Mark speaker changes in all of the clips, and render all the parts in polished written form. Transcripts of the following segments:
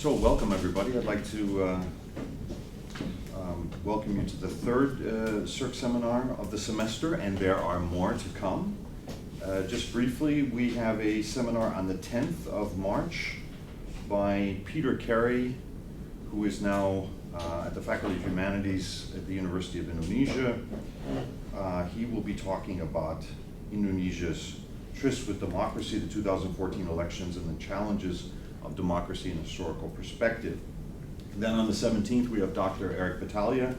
Speaker 1: So welcome everybody. I'd like to welcome you to the third CERC seminar of the semester, and there are more to come. Just briefly, we have a seminar on the 10th of March by Peter Carey, who is now at the Faculty of Humanities at the University of Indonesia. He will be talking about Indonesia's tryst with democracy, the 2014 elections, and the challenges of democracy in a historical perspective. Then on the 17th, we have Dr. Eric Battaglia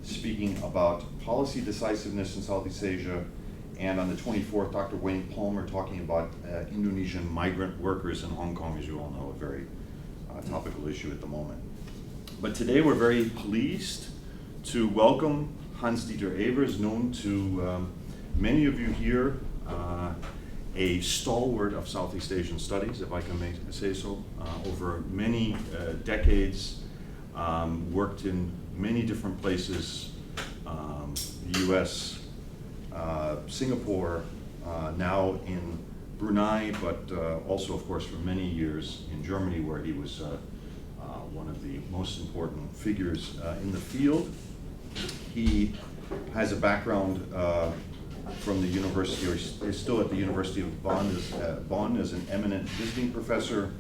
Speaker 1: speaking about policy decisiveness in Southeast Asia. And on the 24th, Dr. Wayne Palmer talking about Indonesian migrant workers in Hong Kong, as you all know, a very topical issue at the moment. But today we're very pleased to welcome Hans-Dieter Evers, known to many of you here, a stalwart of Southeast Asian studies, if I can say so, over many decades, worked in many different places, the US, Singapore, now in Brunei, but also, of course, for many years in Germany, where he was one of the most important figures in the field. He has a background from the university, or is still at the University of Bonn as an eminent visiting professor,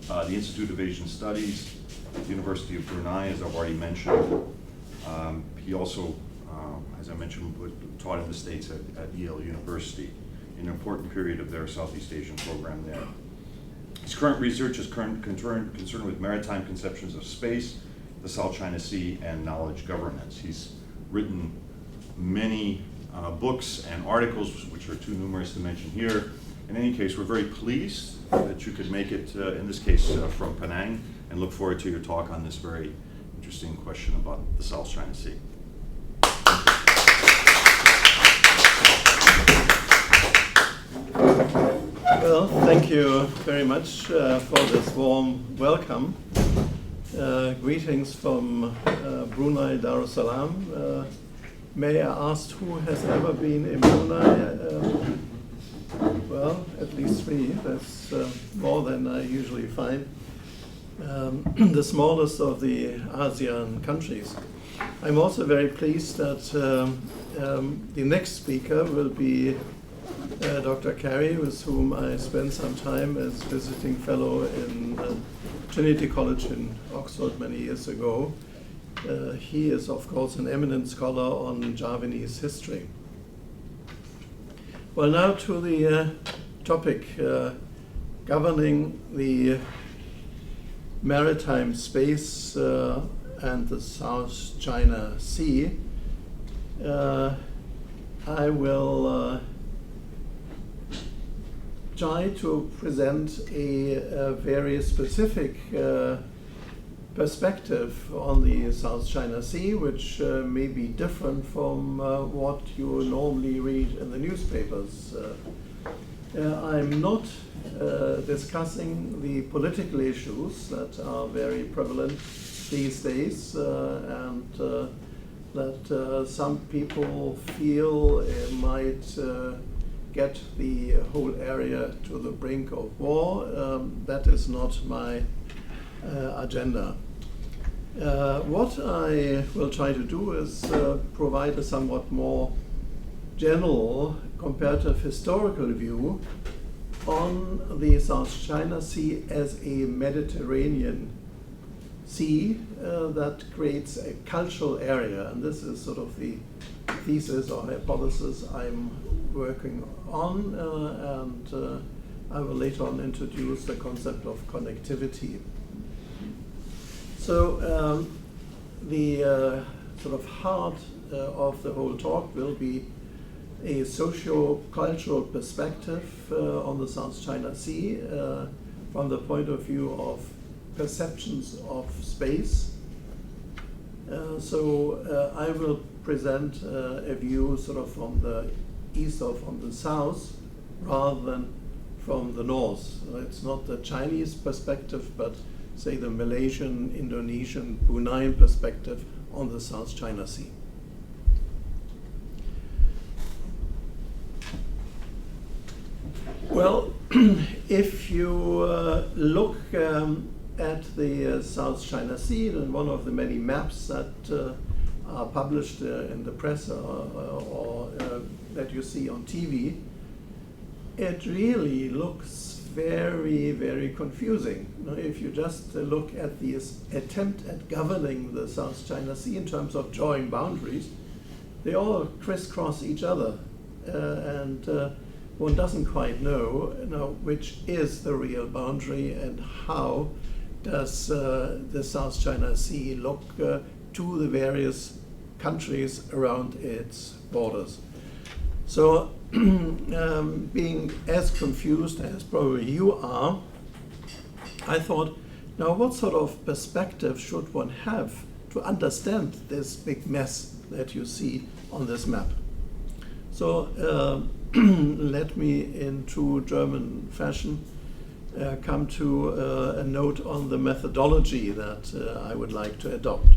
Speaker 1: the Institute of Asian Studies, the University of Brunei, as I've already mentioned. He also, as I mentioned, taught in the States at Yale University, in an important period of their Southeast Asian program there. His current research is concerned with maritime conceptions of space, the South China Sea, and knowledge governance. He's written many books and articles, which are too numerous to mention here. In any case, we're very pleased that you could make it, in this case, from Penang, and look forward to your talk on this very interesting question about the South China Sea.
Speaker 2: Well, thank you very much for this warm welcome. Greetings from Brunei, Darussalam. May I ask who has ever been in Brunei? Well, at least 3. That's more than I usually find. The smallest of the ASEAN countries. I'm also very pleased that the next speaker will be Dr. Carey, with whom I spent some time as visiting fellow in Trinity College in Oxford many years ago. He is, of course, an eminent scholar on Javanese history. Well, now to the topic, governing the maritime space and the South China Sea. I will try to present a very specific perspective on the South China Sea, which may be different from what you normally read in the newspapers. I'm not discussing the political issues that are very prevalent these days, and that some people feel might get the whole area to the brink of war. That is not my agenda. What I will try to do is provide a somewhat more general comparative historical view on the South China Sea as a Mediterranean sea that creates a cultural area, and this is sort of the thesis or hypothesis I'm working on, and I will later on introduce the concept of connectivity. So the sort of heart of the whole talk will be a socio-cultural perspective on the South China Sea from the point of view of perceptions of space. So I will present a view sort of from the east or from the south rather than from the north. It's not the Chinese perspective, but say the Malaysian, Indonesian, Bruneian perspective on the South China Sea. Well, if you look at the South China Sea, and one of the many maps that are published in the press or that you see on TV, it really looks very, very confusing. Now, if you just look at the attempt at governing the South China Sea in terms of drawing boundaries, they all crisscross each other, and one doesn't quite know which is the real boundary and how does the South China Sea look to the various countries around its borders. So being as confused as probably you are, I thought, now what sort of perspective should one have to understand this big mess that you see on this map? So let me, in true German fashion, come to a note on the methodology that I would like to adopt.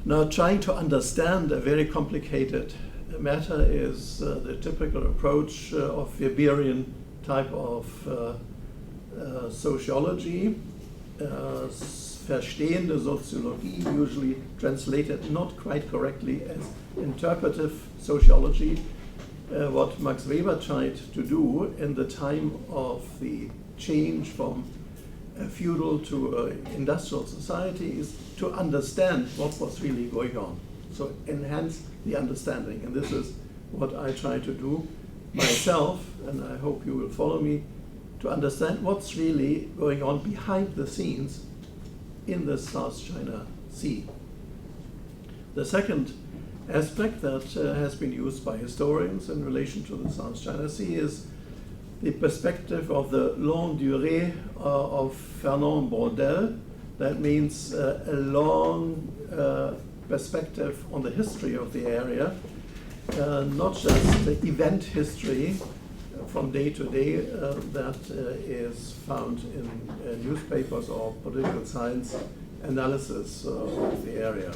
Speaker 2: Now, trying to understand a very complicated matter is the typical approach of Weberian type of sociology, verstehende Soziologie, usually translated not quite correctly as interpretive sociology. What Max Weber tried to do in the time of the change from feudal to industrial society is to understand what was really going on. So enhance the understanding. And this is what I try to do myself, and I hope you will follow me, to understand what's really going on behind the scenes in the South China Sea. The second aspect that has been used by historians in relation to the South China Sea is the perspective of the longue durée of Fernand Braudel. That means a long perspective on the history of the area, not just the event history from day to day that is found in newspapers or political science analysis of the area.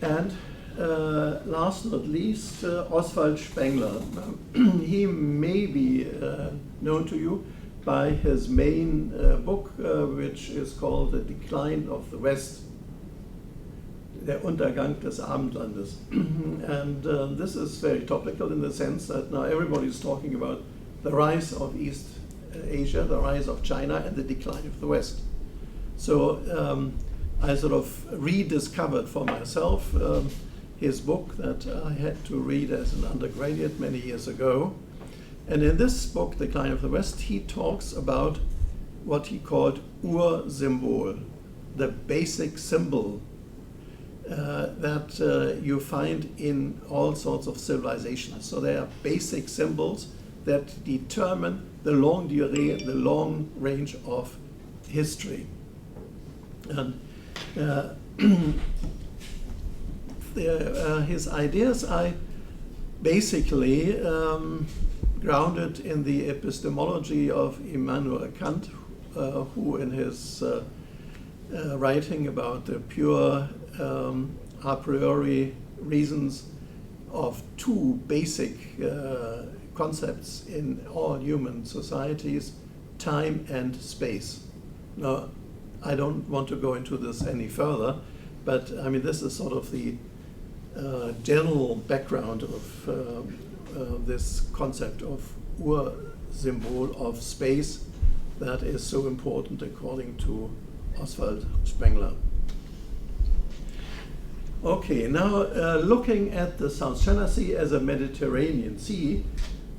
Speaker 2: And last not least, Oswald Spengler. He may be known to you by his main book, which is called The Decline of the West, Der Untergang des Abendlandes. And this is very topical in the sense that now everybody is talking about the rise of East Asia, the rise of China, and the decline of the West. So I sort of rediscovered for myself his book that I had to read as an undergraduate many years ago. And in this book, The Decline of the West, he talks about what he called Ursymbol, the basic symbol that you find in all sorts of civilizations. So there are basic symbols that determine the longue durée, the long range of history. And his ideas I basically grounded in the epistemology of Immanuel Kant, who in his writing about the pure a priori reasons of two basic concepts in all human societies, time and space. Now, I don't want to go into this any further, but I mean, this is sort of the general background of this concept of Ursymbol of space that is so important according to Oswald Spengler. Okay, now looking at the South China Sea as a Mediterranean sea,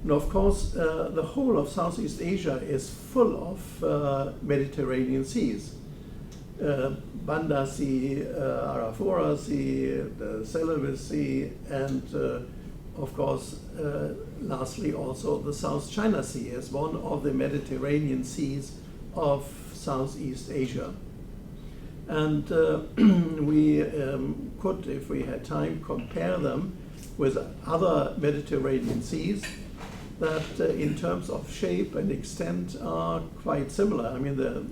Speaker 2: and of course the whole of Southeast Asia is full of Mediterranean seas. Banda Sea, Arafura Sea, the Celebes Sea, and of course lastly also the South China Sea as one of the Mediterranean seas of Southeast Asia. And we could, if we had time, compare them with other Mediterranean seas that in terms of shape and extent are quite similar. I mean, the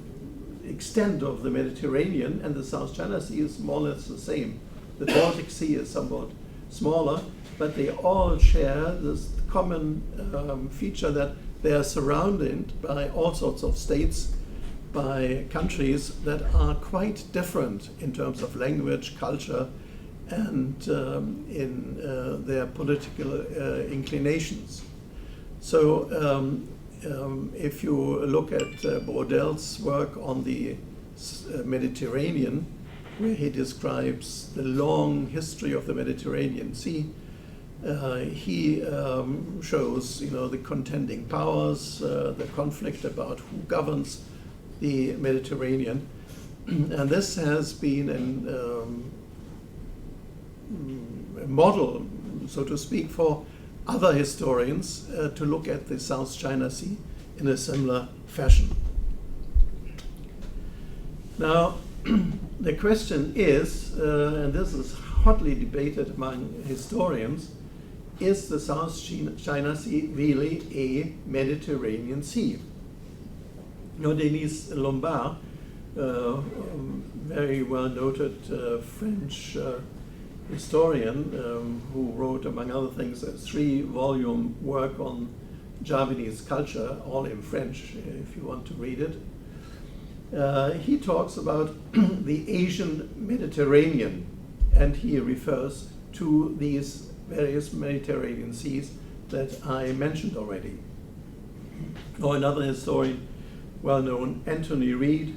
Speaker 2: extent of the Mediterranean and the South China Sea is more or less the same. The Baltic Sea is somewhat smaller, but they all share this common feature that they are surrounded by all sorts of states by countries that are quite different in terms of language, culture, and in their political inclinations. So if you look at Brodel's work on the Mediterranean, where he describes the long history of the Mediterranean Sea, he shows, the contending powers, the conflict about who governs the Mediterranean, and this has been a model, so to speak, for other historians to look at the South China Sea in a similar fashion. Now, the question is, and this is hotly debated among historians, is the South China Sea really a Mediterranean Sea? Denis Lombard, very well noted French historian who wrote, among other things, a 3-volume work on Javanese culture, all in French, if you want to read it. He talks about the Asian Mediterranean, and he refers to these various Mediterranean seas that I mentioned already. Or another historian, well known, Anthony Reid,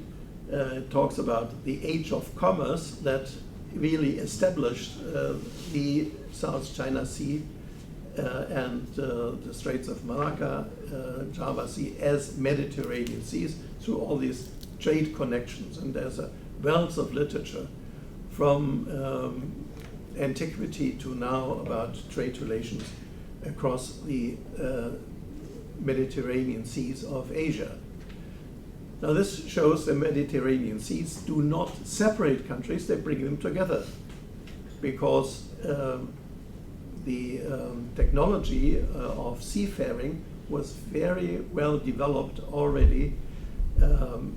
Speaker 2: talks about the age of commerce that really established the South China Sea and the Straits of Malacca, Java Sea as Mediterranean seas through all these trade connections. And there's a wealth of literature from antiquity to now about trade relations across the Mediterranean seas of Asia. Now this shows the Mediterranean seas do not separate countries, they bring them together, because the technology of seafaring was very well developed already,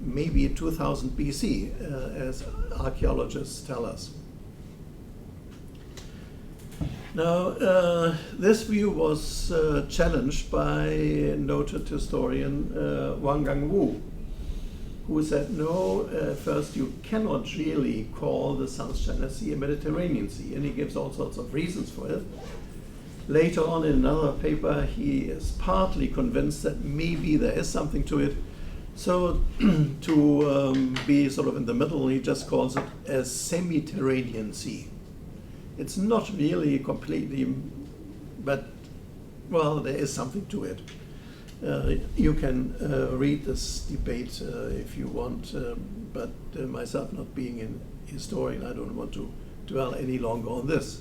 Speaker 2: maybe 2000 BC, as archaeologists tell us. Now, this view was challenged by noted historian Wang Gangwu, who said, no, first, you cannot really call the South China Sea a Mediterranean Sea, and he gives all sorts of reasons for it. Later on in another paper, he is partly convinced that maybe there is something to it. So to be sort of in the middle, he just calls it a semi-Terranean Sea. It's not really completely, but, well, there is something to it. You can read this debate if you want, but myself not being a historian, I don't want to dwell any longer on this.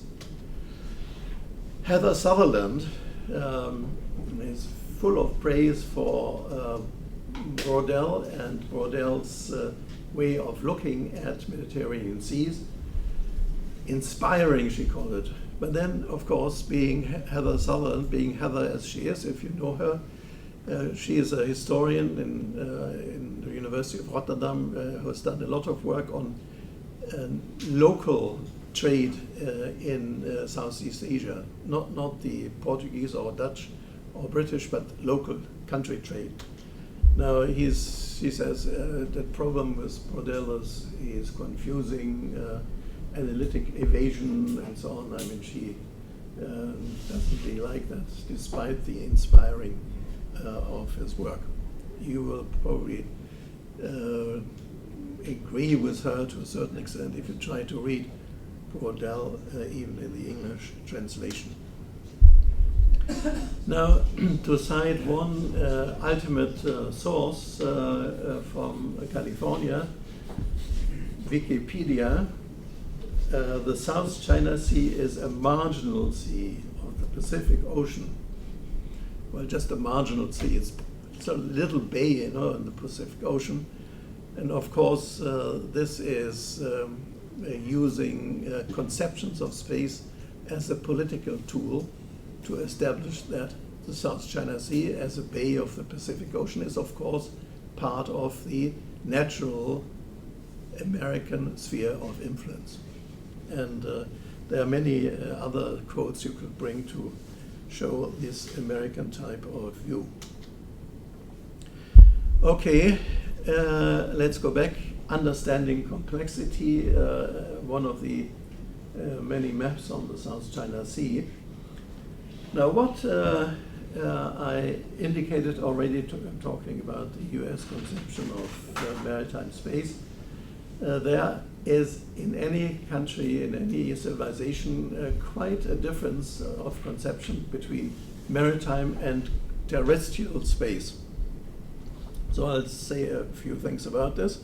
Speaker 2: Heather Sutherland is full of praise for Brodel and Brodel's way of looking at Mediterranean seas. Inspiring, she called it. But then, of course, being Heather Sutherland, being Heather as she is, if you know her, she is a historian in the University of Rotterdam who has done a lot of work on local trade in Southeast Asia, not the Portuguese or Dutch or British, but local country trade. Now, she says the problem with Brodel is he's confusing, analytic evasion, and so on. I mean, she doesn't really like that, despite the inspiring of his work. You will probably agree with her to a certain extent if you try to read Brodel, even in the English translation. Now, to cite one ultimate source from California, Wikipedia, the South China Sea is a marginal sea of the Pacific Ocean. Well, just a marginal sea. It's a little bay, in the Pacific Ocean. And of course, this is using conceptions of space as a political tool to establish that the South China Sea as a bay of the Pacific Ocean is, of course, part of the natural American sphere of influence. And there are many other quotes you could bring to show this American type of view. Okay, let's go back. Understanding complexity, one of the many maps on the South China Sea. Now, what I indicated already talking about the US conception of maritime space, there is in any country, in any civilization, quite a difference of conception between maritime and terrestrial space. So I'll say a few things about this.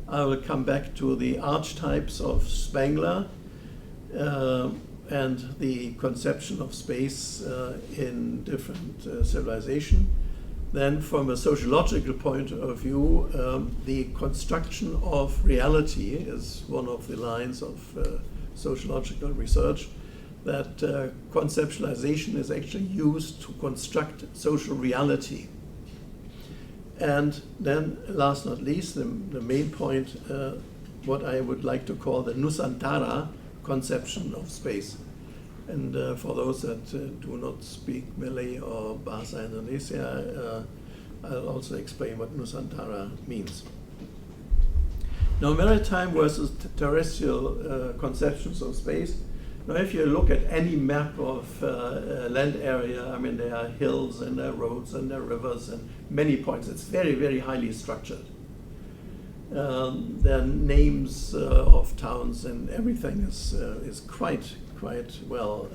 Speaker 2: I will come back to the archetypes of Spengler and the conception of space in different civilization. Then from a sociological point of view, the construction of reality is one of the lines of sociological research, that conceptualization is actually used to construct social reality. And then, last not least, the main point, what I would like to call the Nusantara conception of space. And for those that do not speak Malay or Bahasa Indonesia, I'll also explain what Nusantara means. Now, maritime versus terrestrial conceptions of space. Now, if you look at any map of land area, I mean, there are hills and there are roads and there are rivers and many points. It's very, very highly structured. There are names of towns and everything is quite well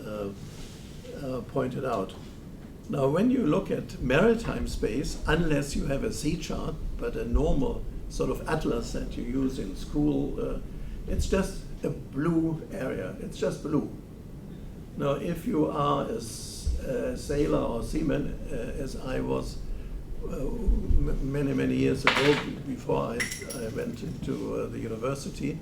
Speaker 2: pointed out. Now, when you look at maritime space, unless you have a sea chart, but a normal sort of atlas that you use in school, it's just a blue area. It's just blue. Now, if you are a sailor or seaman, as I was many years ago, before I went into the university,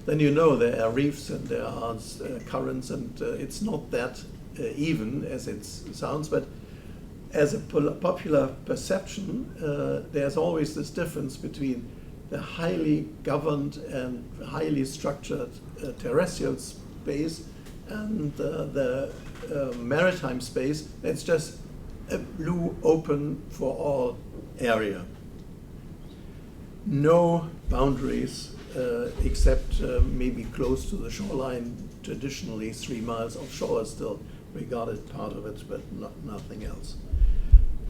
Speaker 2: then you know there are reefs and there are currents, and it's not that even as it sounds, but as a popular perception, there's always this difference between the highly governed and highly structured terrestrial space and the maritime space. It's just a blue open for all area. No boundaries except maybe close to the shoreline. Traditionally 3 miles offshore is still regarded part of it, but nothing else.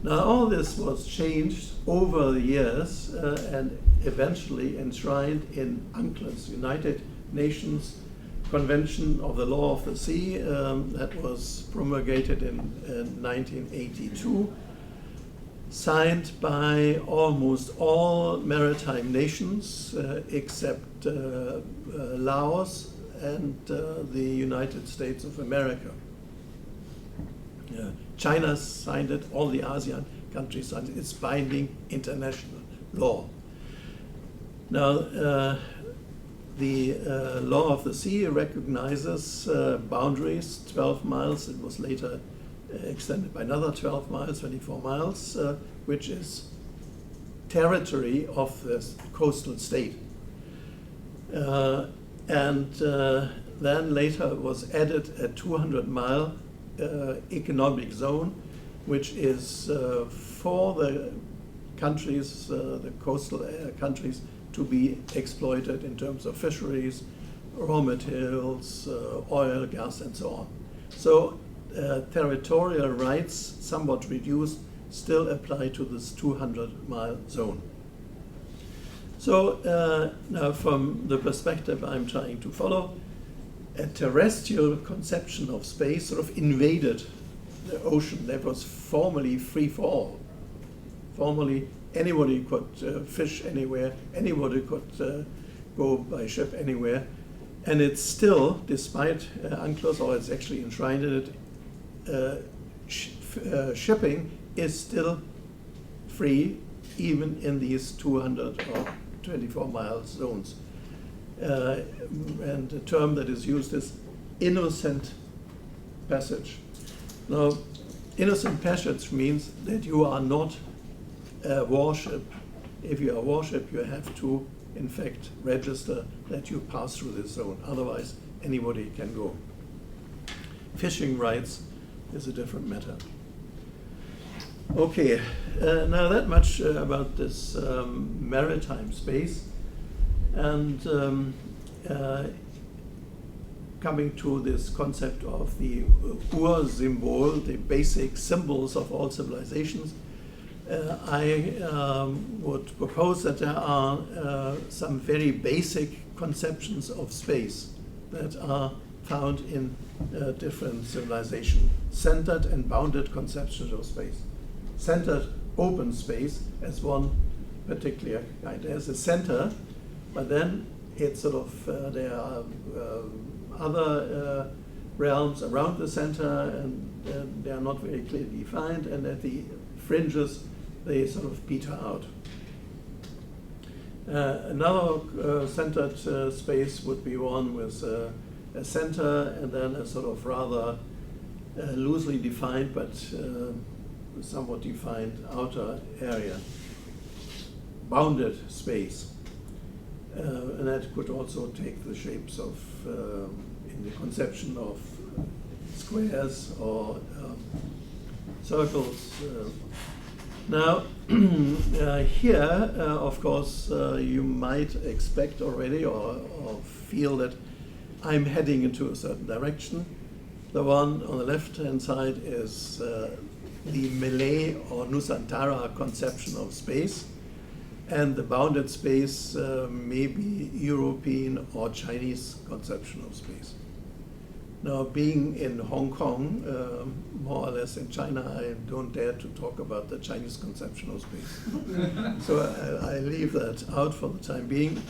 Speaker 2: Now, all this was changed over the years and eventually enshrined in UNCLOS, United Nations Convention of the Law of the Sea, that was promulgated in 1982, signed by almost all maritime nations except Laos and the United States of America. China signed it, all the ASEAN countries signed it. It's binding international law. Now, the law of the sea recognizes boundaries, 12 miles. It was later extended by another 12 miles, 24 miles, which is territory of the coastal state. And then later was added a 200-mile economic zone, which is for the countries, the coastal countries, to be exploited in terms of fisheries, raw materials, oil, gas, and so on. So territorial rights, somewhat reduced, still apply to this 200-mile zone. So now from the perspective I'm trying to follow, a terrestrial conception of space sort of invaded the ocean that was formerly free for all. Formerly, anybody could fish anywhere, anybody could go by ship anywhere, and it's still, despite UNCLOS, or it's actually enshrined in it, shipping is still free, even in these 200 or 24-mile zones. And the term that is used is innocent passage. Now, innocent passage means that you are not a warship. If you are a warship, you have to, in fact, register that you pass through this zone. Otherwise, anybody can go. Fishing rights is a different matter. Okay, now that much about this maritime space. And coming to this concept of the Ur-Symbol, the basic symbols of all civilizations, I would propose that there are some very basic conceptions of space that are found in different civilizations. Centered and bounded conceptions of space. Centered open space as one particular kind. There's a center, but then it's sort of, there are other realms around the center, and they are not very clearly defined, and at the fringes they sort of peter out. Another centered space would be one with a center and then a sort of rather loosely defined but somewhat defined outer area. Bounded space. And that could also take the shapes of, in the conception of squares or circles. Now, here, of course, you might expect already or feel that I'm heading into a certain direction. The one on the left-hand side is the Malay or Nusantara conception of space, and the bounded space may be European or Chinese conception of space. Now, being in Hong Kong, more or less in China, I don't dare to talk about the Chinese conception of space. So I leave that out for the time being.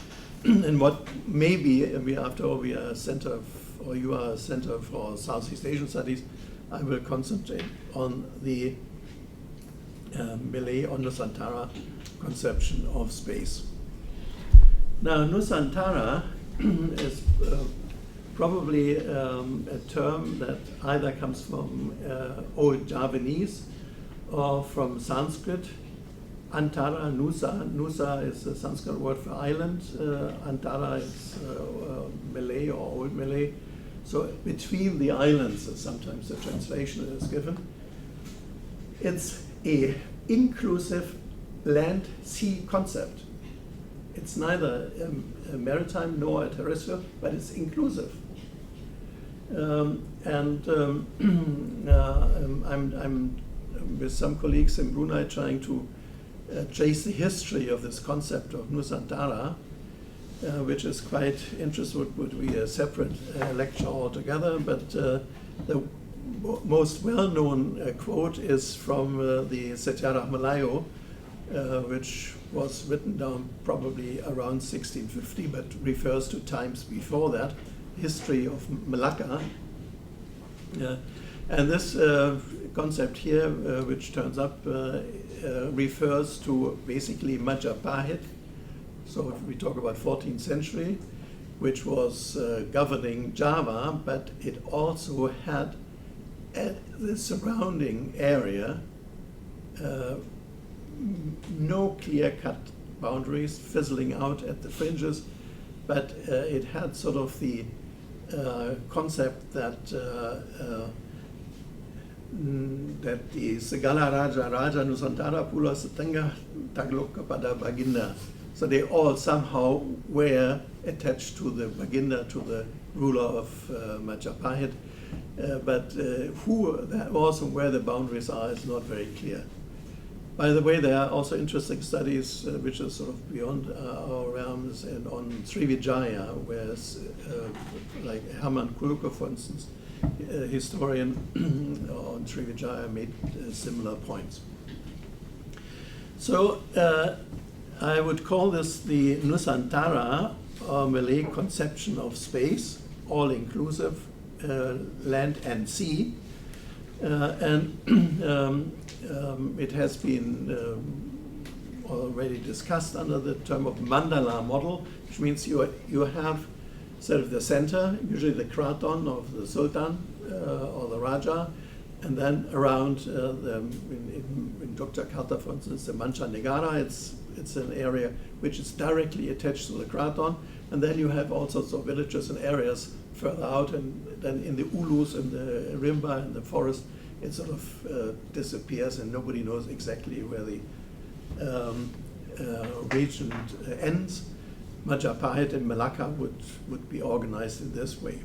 Speaker 2: And what maybe, after all, we are a center, or you are a center for Southeast Asian studies, I will concentrate on the Malay or Nusantara conception of space. Now, Nusantara is probably a term that either comes from Old Javanese or from Sanskrit. Antara, Nusa. Nusa is a Sanskrit word for island. Antara is Malay or Old Malay. So between the islands is sometimes the translation that is given. It's a inclusive land-sea concept. It's neither a maritime nor a terrestrial, but it's inclusive. I'm with some colleagues in Brunei trying to trace the history of this concept of Nusantara, which is quite interesting, would be a separate lecture altogether, but the most well-known quote is from the Sejarah Melayu, which was written down probably around 1650, but refers to times before that, history of Malacca. And this concept here, which turns up, refers to basically Majapahit. So we talk about 14th century, which was governing Java, but it also had the surrounding area no clear-cut boundaries, fizzling out at the fringes, but it had sort of the concept that that the Segala Raja Nusantara Pula Setengah takluk kepada Baginda. So they all somehow were attached to the Baginda, to the ruler of Majapahit, but who that was and where the boundaries are is not very clear. By the way, there are also interesting studies which are sort of beyond our realms and on Sriwijaya, where like Herman Kulke, for instance, a historian on Sriwijaya, made similar points. So I would call this the Nusantara or Malay conception of space, all-inclusive, land and sea. It has been already discussed under the term of mandala model, which means you have sort of the center, usually the kraton of the Sultan or the Raja, and then around in Yogyakarta, for instance, the Manca Negara, it's an area which is directly attached to the kraton, and then you have all sorts of villages and areas further out, and then in the ulus and the rimba and the forest, it sort of disappears and nobody knows exactly where the region ends. Majapahit in Malacca would be organized in this way.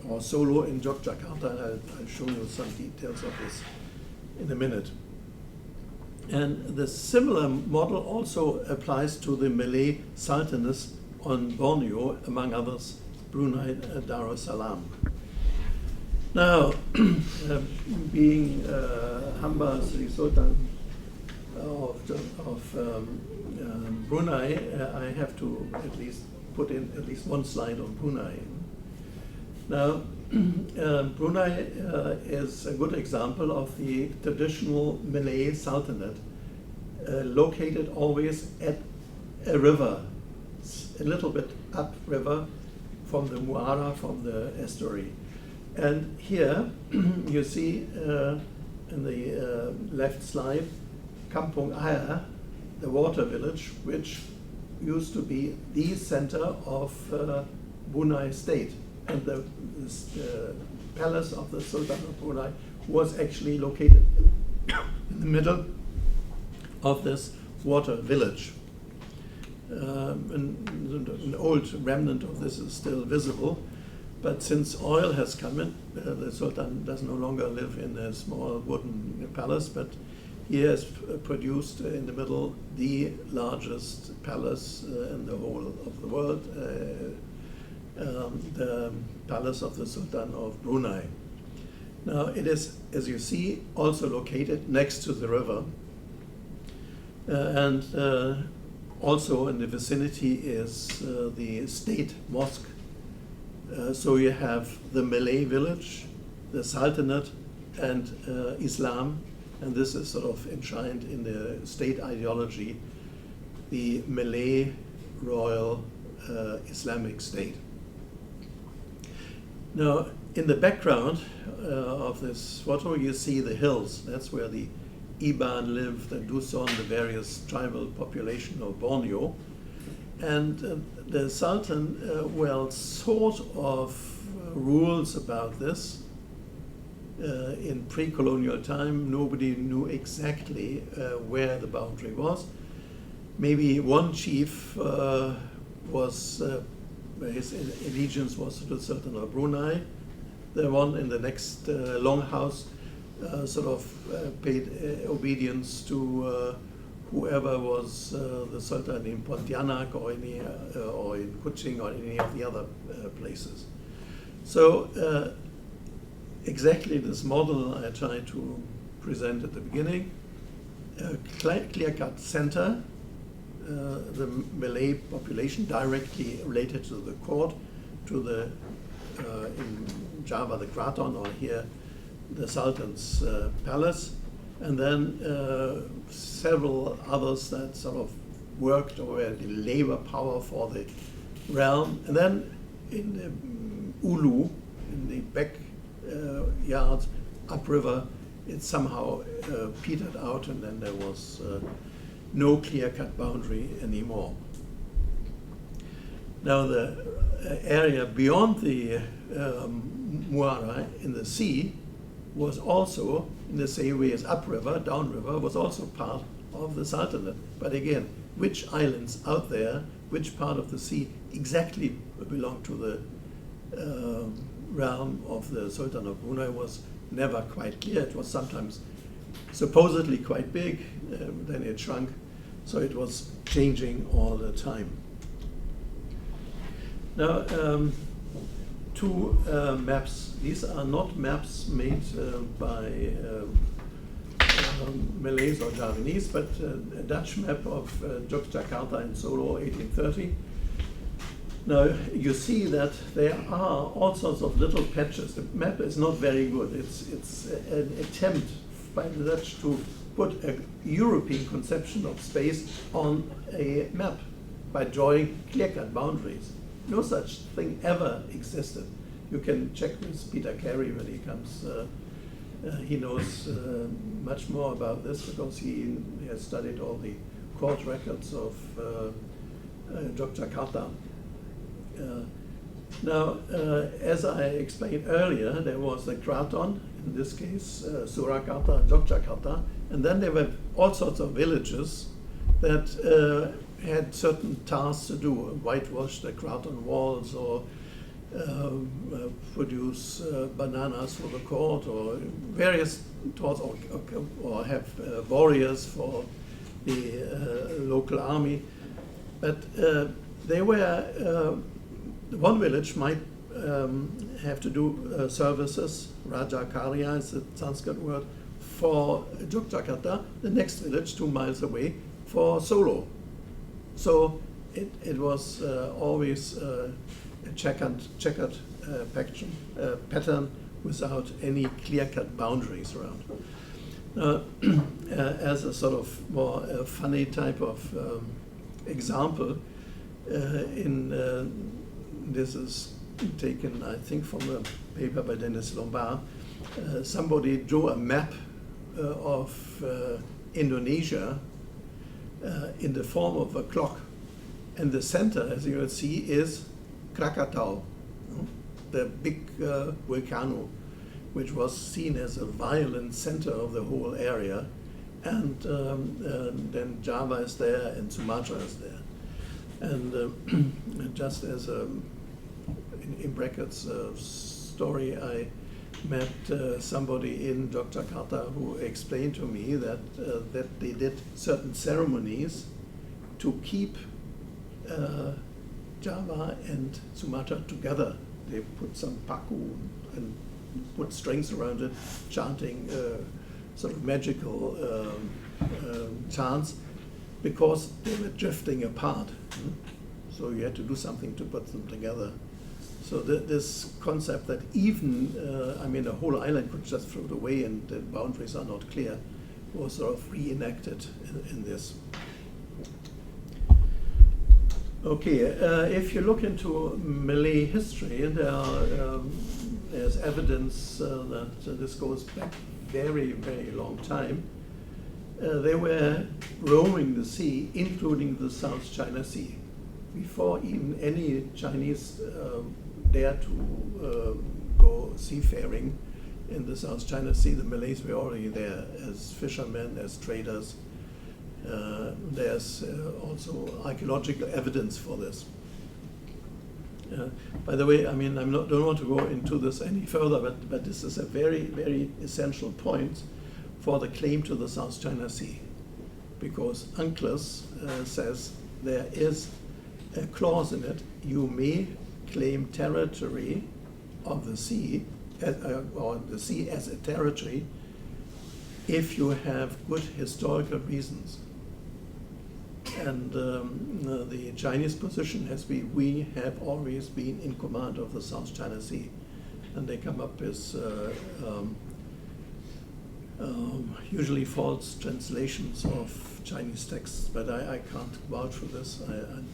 Speaker 2: Or Solo in Yogyakarta, I'll show you some details of this in a minute. And the similar model also applies to the Malay sultanates on Borneo, among others, Brunei, Darussalam. Now, being Hamba Sri Sultan of Brunei, I have to at least put in at least one slide on Brunei. Now, Brunei is a good example of the traditional Malay Sultanate, located always at a river, a little bit upriver from the Muara, from the estuary. And here you see in the left slide, Kampung Air, the water village, which used to be the center of Brunei state. And the palace of the Sultan of Brunei was actually located in the middle of this water village. An old remnant of this is still visible, but since oil has come in, the Sultan does no longer live in a small wooden palace, but he has produced in the middle the largest palace in the whole of the world, the palace of the Sultan of Brunei. Now it is, as you see, also located next to the river, and also in the vicinity is the state mosque. So you have the Malay village, the Sultanate, and Islam, and this is sort of enshrined in the state ideology, the Malay Royal Islamic State. Now, in the background of this photo, you see the hills. That's where the Iban live, the Dusun, the various tribal population of Borneo. And the Sultan, well, sort of rules about this. In pre-colonial time, nobody knew exactly where the boundary was. Maybe one chief was, his allegiance was to the Sultan of Brunei. The one in the next longhouse sort of paid obedience to whoever was the Sultan in Pontianak or in Kuching or any of the other places. So exactly this model I tried to present at the beginning. Clear-cut center, the Malay population directly related to the court, to the, in Java, the Kraton, or here, the Sultan's palace, and then several others that sort of worked or were the labor power for the realm. And then in the Ulu, in the backyards, upriver, it somehow petered out, and then there was no clear-cut boundary anymore. Now the area beyond the Muara in the sea was also, in the same way as upriver, downriver, was also part of the Sultanate. But again, which islands out there, which part of the sea exactly belonged to the realm of the Sultan of Brunei was never quite clear. It was sometimes supposedly quite big, then it shrunk, so it was changing all the time. Now, two maps. These are not maps made by Malays or Javanese, but a Dutch map of Yogyakarta and Solo, 1830. Now, you see that there are all sorts of little patches. The map is not very good. It's an attempt by the Dutch to put a European conception of space on a map by drawing clear-cut boundaries. No such thing ever existed. You can check with Peter Carey when he comes. He knows much more about this because he has studied all the court records of Yogyakarta. Now, as I explained earlier, there was the Kraton in in this case Surakarta and Yogyakarta, and then there were all sorts of villages that had certain tasks to do, whitewash the Kraton walls, or produce bananas for the court, or various tasks, or have warriors for the local army. But they were, one village might have to do services, Raja Karya is the Sanskrit word, for Yogyakarta, the next village 2 miles away for solo. So it was always a checkered pattern without any clear-cut boundaries around. As a sort of more funny type of example, this is taken, I think, from a paper by Dennis Lombard. Somebody drew a map of Indonesia in the form of a clock, and the center, as you will see, is Krakatau, the big volcano, which was seen as a violent center of the whole area, and then Java is there and Sumatra is there. And just as in brackets story, I met somebody in Yogyakarta who explained to me that they did certain ceremonies to keep Java and Sumatra together. They put some paku and put strings around it, chanting sort of magical chants, because they were drifting apart. So you had to do something to put them together. So this concept that even, a whole island could just float away and the boundaries are not clear, was sort of reenacted in this. Okay, if you look into Malay history, there's evidence that this goes back very, very long time. They were roaming the sea, including the South China Sea. Before even any Chinese dared to go seafaring in the South China Sea, the Malays were already there as fishermen, as traders. There's also archaeological evidence for this. By the way, don't want to go into this any further, but this is a very, very essential point for the claim to the South China Sea, because UNCLOS says there is a clause in it: you may claim territory of the sea, or the sea as a territory, if you have good historical reasons. And the Chinese position has been, we have always been in command of the South China Sea. And they come up with usually false translations of Chinese texts, but I can't vouch for this.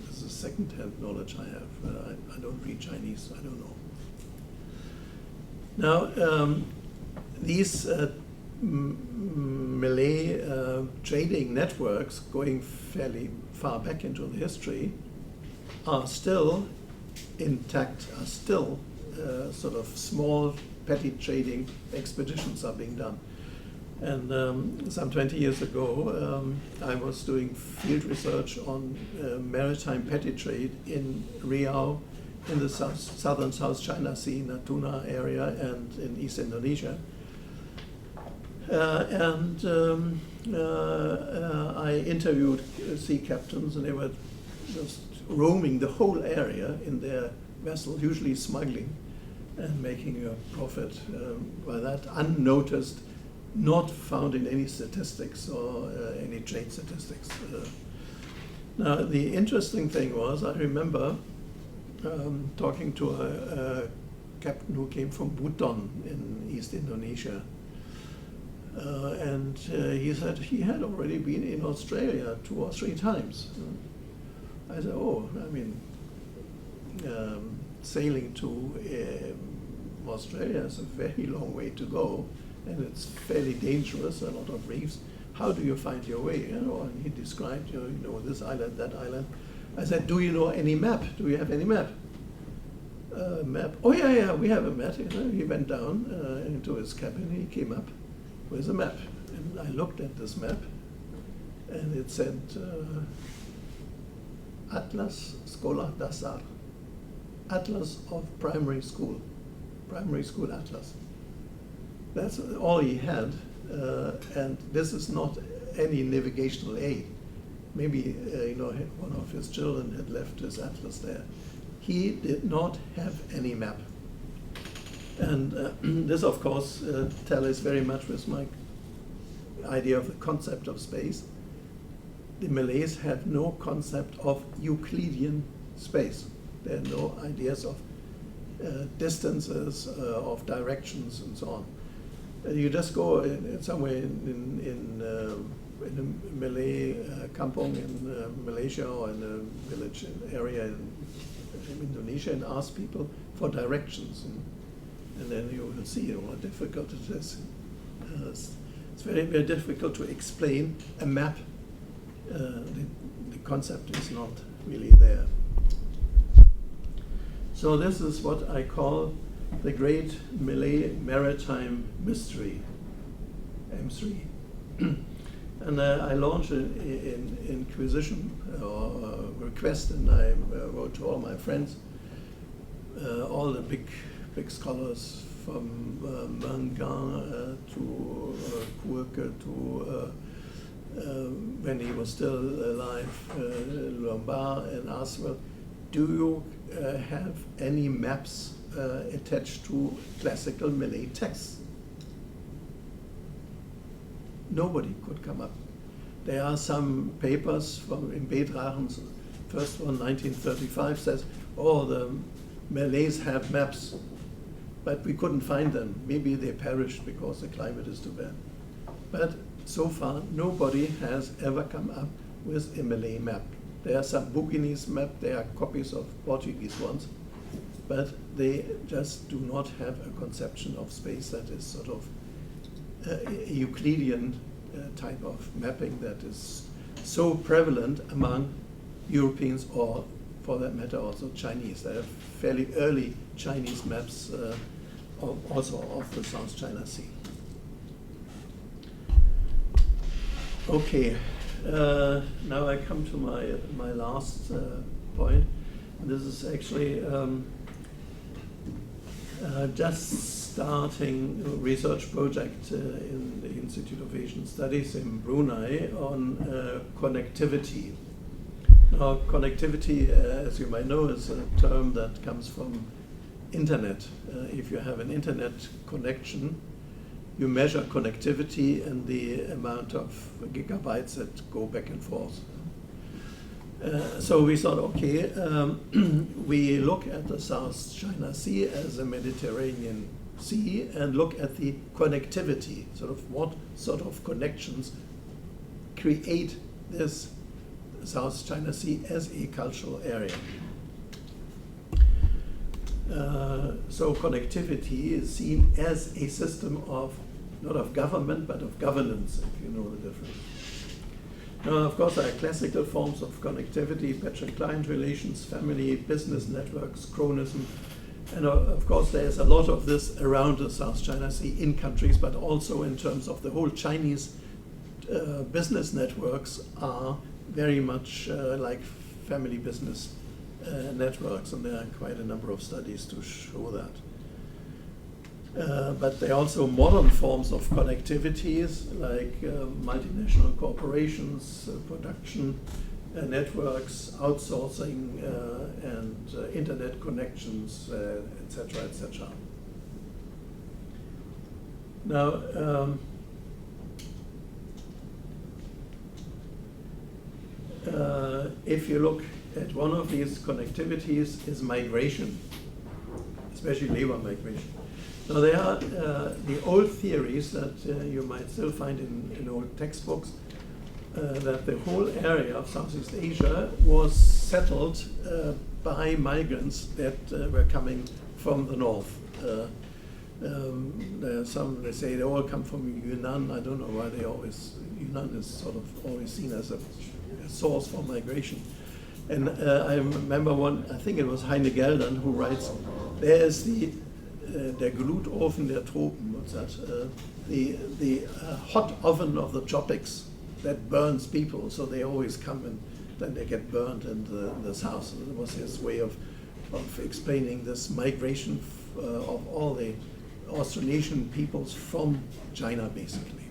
Speaker 2: This is second-hand knowledge I have. I don't read Chinese, I don't know. Now, these Malay trading networks, going fairly far back into the history, are still intact, are still sort of small petty trading expeditions are being done. And some 20 years ago, I was doing field research on maritime petty trade in Riau, in the southern South China Sea, Natuna area, and in East Indonesia. I interviewed sea captains, and they were just roaming the whole area in their vessel, usually smuggling and making a profit by that, unnoticed, not found in any statistics or any trade statistics. Now, the interesting thing was, I remember talking to a captain who came from Buton in East Indonesia. And he said he had already been in Australia 2 or 3 times. I said, sailing to Australia is a very long way to go, and it's fairly dangerous, a lot of reefs. How do you find your way? And he described, this island, that island. I said, do you know any map? Do you have any map? map. Oh yeah, we have a map. He went down into his cabin. He came up with a map, and I looked at this map, and it said Atlas Sekolah Dasar, Atlas of primary school atlas. That's all he had, and this is not any navigational aid. Maybe one of his children had left his atlas there. He did not have any map. And this, of course, tallies very much with my idea of the concept of space. The Malays have no concept of Euclidean space. There are no ideas of distances, of directions, and so on. You just go somewhere in a Malay kampong in Malaysia or in a village area in Indonesia and ask people for directions, and then you will see how difficult it is. It's very, very difficult to explain a map. The concept is not really there. So this is what I call the Great Malay Maritime Mystery, M3. And I launched an inquisition or request, and I wrote to all my friends, all the big scholars from Mangan to Kuurke to when he was still alive, Lombard, and asked, well, do you have any maps attached to classical Malay texts? Nobody could come up. There are some papers from in Bedrachen's first one, 1935, says, oh, the Malays have maps, but we couldn't find them. Maybe they perished because the climate is too bad. But so far, nobody has ever come up with a Malay map. There are some Buginese map, there are copies of Portuguese ones, but they just do not have a conception of space that is sort of a Euclidean type of mapping that is so prevalent among Europeans, or for that matter also Chinese. There are fairly early Chinese maps also of the South China Sea. Okay, now I come to my last point. This is actually just starting a research project in the Institute of Asian Studies in Brunei on connectivity. Now, connectivity, as you might know, is a term that comes from internet. If you have an internet connection, you measure connectivity and the amount of gigabytes that go back and forth. So we thought, okay, we look at the South China Sea as a Mediterranean Sea and look at the connectivity, sort of what sort of connections create this South China Sea as a cultural area. So connectivity is seen as a system of, not of government, but of governance, if you know the difference. Now, of course, there are classical forms of connectivity, patron-client relations, family, business networks, chronism, and of course there's a lot of this around the South China Sea in countries, but also in terms of the whole Chinese business networks are very much like family business networks, and there are quite a number of studies to show that. But there are also modern forms of connectivities, like multinational corporations, production networks, outsourcing, and internet connections, etc., etc. Now, if you look at one of these connectivities is migration, especially labor migration. Now, there are the old theories that you might still find in old textbooks, that the whole area of Southeast Asia was settled by migrants that were coming from the north. There are some, they say they all come from Yunnan. I don't know why they always, Yunnan is sort of always seen as a source for migration. And I remember one, I think it was Heine Geldern, who writes There is der Glutofen der Tropen, what's that? The hot oven of the tropics that burns people, so they always come and then they get burned in the south. So it was his way of explaining this migration of all the Austronesian peoples from China, basically.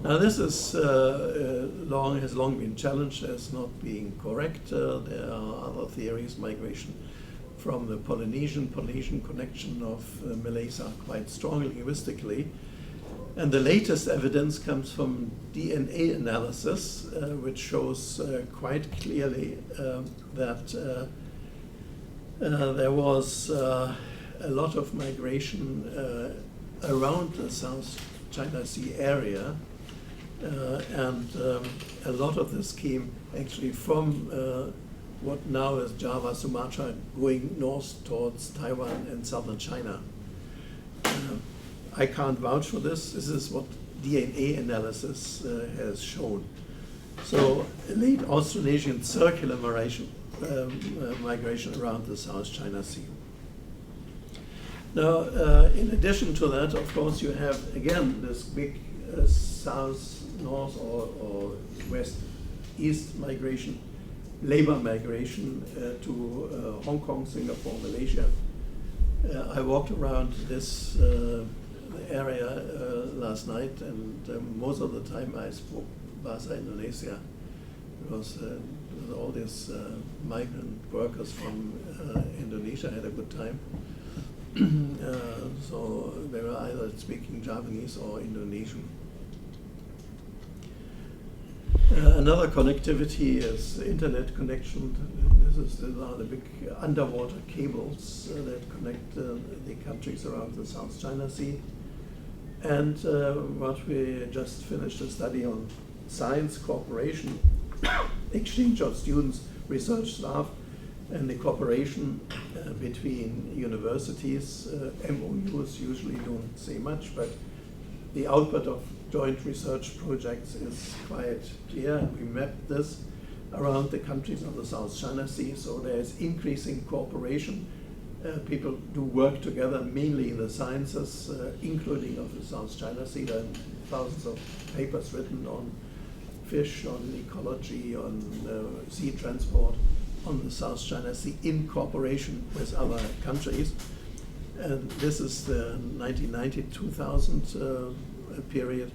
Speaker 2: Now this is has long been challenged as not being correct. There are other theories. Migration from the Polynesian connection of Malays are quite strong linguistically. And the latest evidence comes from DNA analysis, which shows quite clearly that there was a lot of migration around the South China Sea area, and a lot of this came actually from what now is Java, Sumatra, going north towards Taiwan and southern China. I can't vouch for this. This is what DNA analysis has shown. So late Austronesian circular migration around the South China Sea. Now, in addition to that, of course, you have, again, this big south, north, or west-east migration, labor migration to Hong Kong, Singapore, Malaysia. I walked around this area last night, and most of the time I spoke Bahasa Indonesia, because all these migrant workers from Indonesia had a good time. So they were either speaking Javanese or Indonesian. Another connectivity is internet connection. These are the big underwater cables that connect the countries around the South China Sea. And what we just finished a study on science cooperation, exchange of students, research staff, and the cooperation between universities. MOUs usually don't say much, but the output of joint research projects is quite clear. We mapped this around the countries of the South China Sea, so there is increasing cooperation. People do work together mainly in the sciences, including of the South China Sea. There are thousands of papers written on fish, on ecology, on sea transport on the South China Sea in cooperation with other countries. And this is the 1990-2000 period.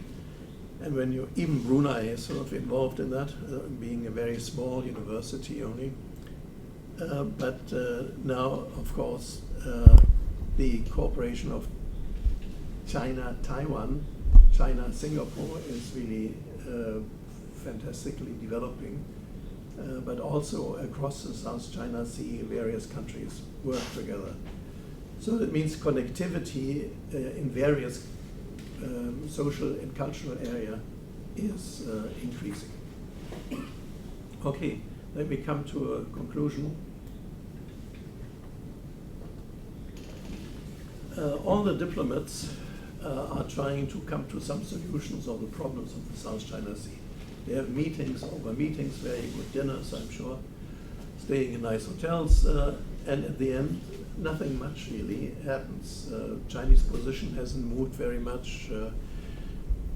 Speaker 2: And when you, even Brunei is sort of involved in that, being a very small university only. But now, of course, the cooperation of China, Taiwan, China, Singapore is really fantastically developing. But also across the South China Sea, various countries work together. So that means connectivity in various social and cultural area is increasing. Okay, let me come to a conclusion. All the diplomats are trying to come to some solutions of the problems of the South China Sea. They have meetings over meetings, very good dinners, I'm sure, staying in nice hotels, and at the end, nothing much really happens. Chinese position hasn't moved very much.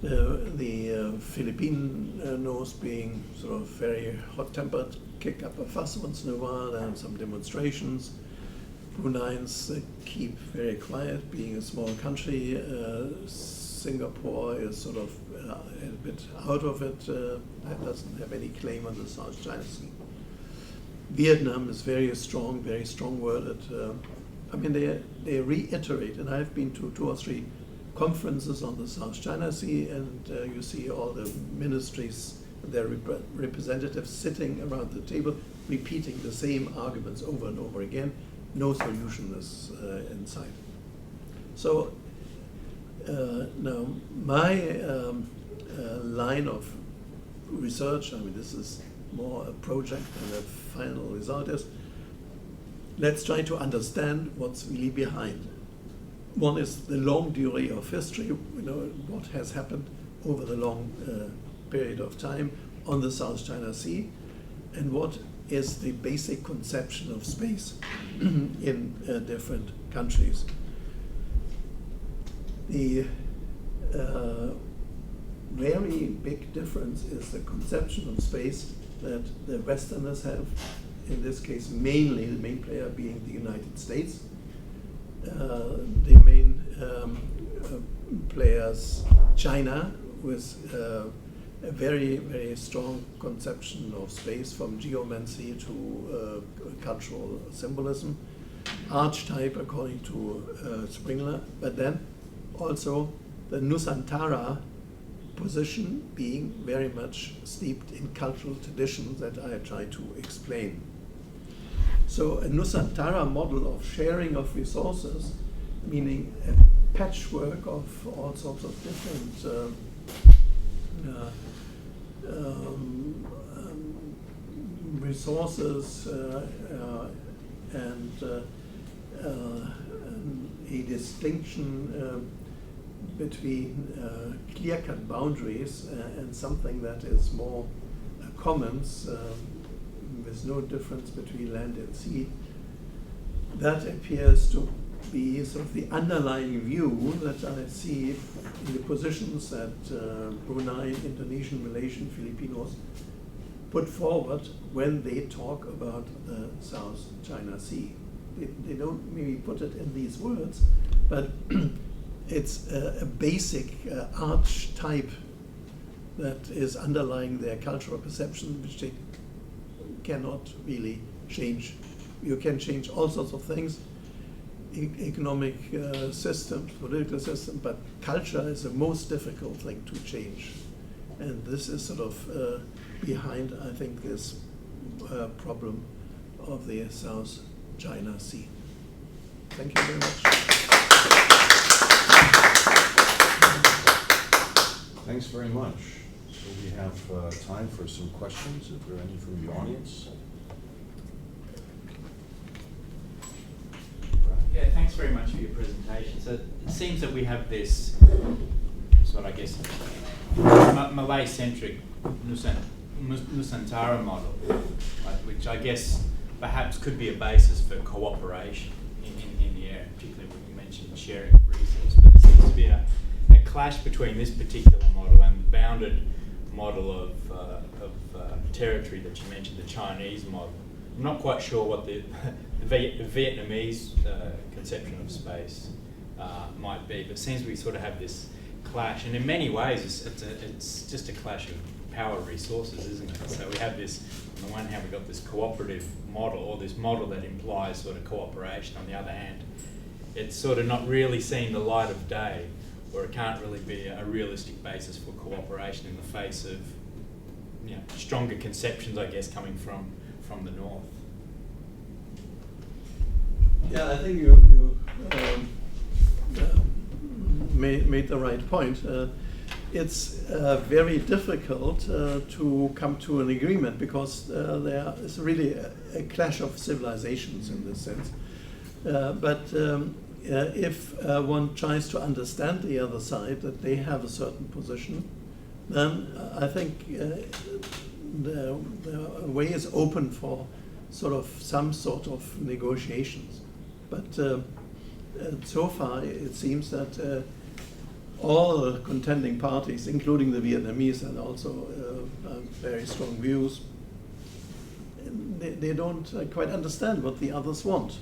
Speaker 2: The Filipinos being sort of very hot-tempered, kick up a fuss once in a while, and some demonstrations. Bruneians keep very quiet, being a small country. Singapore is sort of a bit out of it. That doesn't have any claim on the South China Sea. Vietnam is very strong-worded. I mean, they reiterate, and I've been to 2 or 3 conferences on the South China Sea, and you see all the ministries, their representatives sitting around the table, repeating the same arguments over and over again. No solution is in sight. So now my line of research, I mean, this is more a project than a final result, is let's try to understand what's really behind. One is the long durée of history, what has happened over the long period of time on the South China Sea, and what is the basic conception of space in different countries. The very big difference is the conception of space that the Westerners have, in this case mainly, the main player being the United States. The main players, China, with a very, very strong conception of space, from geomancy to cultural symbolism, archetype according to Springler, but then also the Nusantara position being very much steeped in cultural traditions that I try to explain. So a Nusantara model of sharing of resources, meaning a patchwork of all sorts of different resources and a distinction between clear-cut boundaries and something that is more commons with no difference between land and sea. That appears to be sort of the underlying view that I see in the positions that Brunei, Indonesian, Malaysian, Filipinos put forward when they talk about the South China Sea. They don't maybe put it in these words, but it's a basic archetype that is underlying their cultural perception, which they cannot really change. You can change all sorts of things, economic systems, political systems, but culture is the most difficult thing to change. And this is sort of behind, I think, this problem of the South China Sea. Thank you very much.
Speaker 1: Thanks very much. So we have time for some questions, if there are any from the audience.
Speaker 3: Yeah, thanks very much for your presentation. So it seems that we have this sort of, I guess, Malay-centric Nusantara model, which I guess perhaps could be a basis for cooperation in the area, particularly when you mentioned sharing of resources. But there seems to be a clash between this particular model and the bounded model of territory that you mentioned, the Chinese model. I'm not quite sure what the Vietnamese conception of space might be, but it seems we sort of have this clash, and in many ways it's just a clash of power resources, isn't it? So we have this, on the one hand we've got this cooperative model, or this model that implies sort of cooperation. On the other hand, it's sort of not really seeing the light of day, or it can't really be a realistic basis for cooperation in the face of, you know, stronger conceptions, I guess, coming from the north.
Speaker 2: Yeah, I think you made the right point. It's very difficult to come to an agreement because there is really a clash of civilizations in this sense. But if one tries to understand the other side, that they have a certain position, then I think the way is open for some sort of negotiations. But so far it seems that all contending parties, including the Vietnamese, and also very strong views, they don't quite understand what the others want.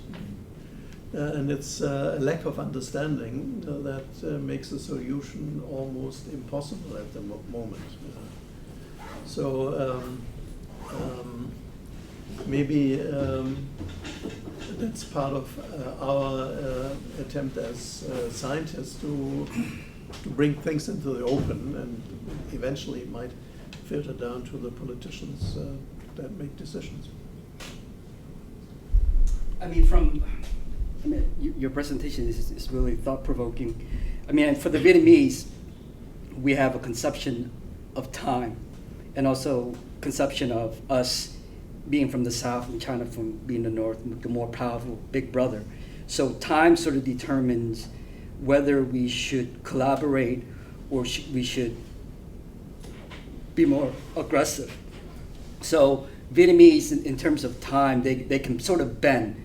Speaker 2: And it's a lack of understanding that makes a solution almost impossible at the moment. So maybe that's part of our attempt as scientists to bring things into the open, and eventually it might filter down to the politicians that make decisions.
Speaker 4: Your presentation is really thought-provoking. For the Vietnamese, we have a conception of time, and also conception of us being from the south and China from being the north, the more powerful big brother. So time sort of determines whether we should collaborate or we should be more aggressive. So Vietnamese, in terms of time, they can sort of bend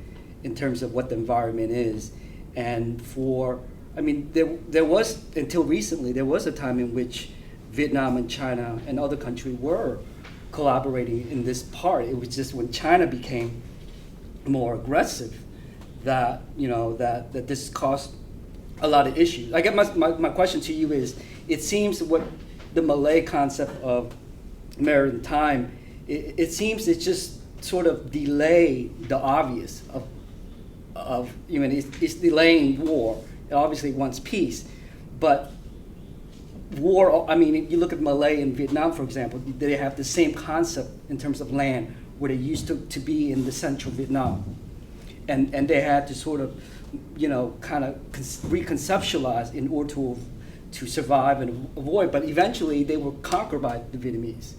Speaker 4: in terms of what the environment is. And there was, until recently, there was a time in which Vietnam and China and other countries were collaborating in this part. It was just when China became more aggressive that this caused a lot of issues. I guess my question to you is, it seems what the Malay concept of maritime, it seems it's just sort of delay the obvious of it's delaying war. It obviously wants peace, but war, if you look at Malay and Vietnam, for example, they have the same concept in terms of land, where they used to be in the central Vietnam. And they had to sort of, kind of reconceptualize in order to survive and avoid, but eventually they were conquered by the Vietnamese.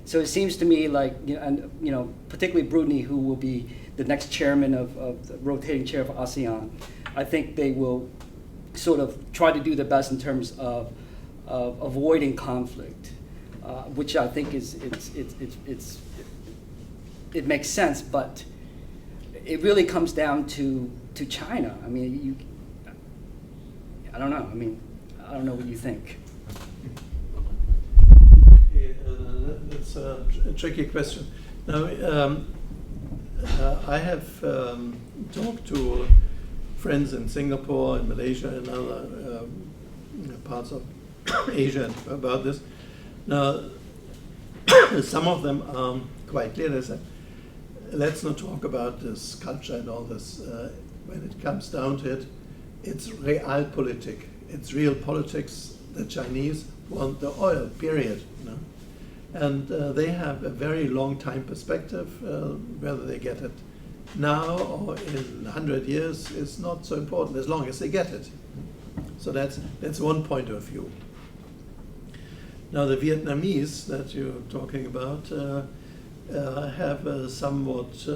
Speaker 4: So it seems to me like, particularly Brunei, who will be the next chairman of the rotating chair of ASEAN, I think they will sort of try to do their best in terms of avoiding conflict, which I think it makes sense, but it really comes down to China. I don't know. I don't know what you think.
Speaker 2: That's a tricky question. Now, I have talked to friends in Singapore and Malaysia and other parts of Asia about this. Now, some of them are quite clear. They said, let's not talk about this culture and all this. When it comes down to it, it's realpolitik. It's real politics. The Chinese want the oil, period. And they have a very long time perspective. Whether they get it now or in 100 years is not so important, as long as they get it. So that's one point of view. Now the Vietnamese that you're talking about have a somewhat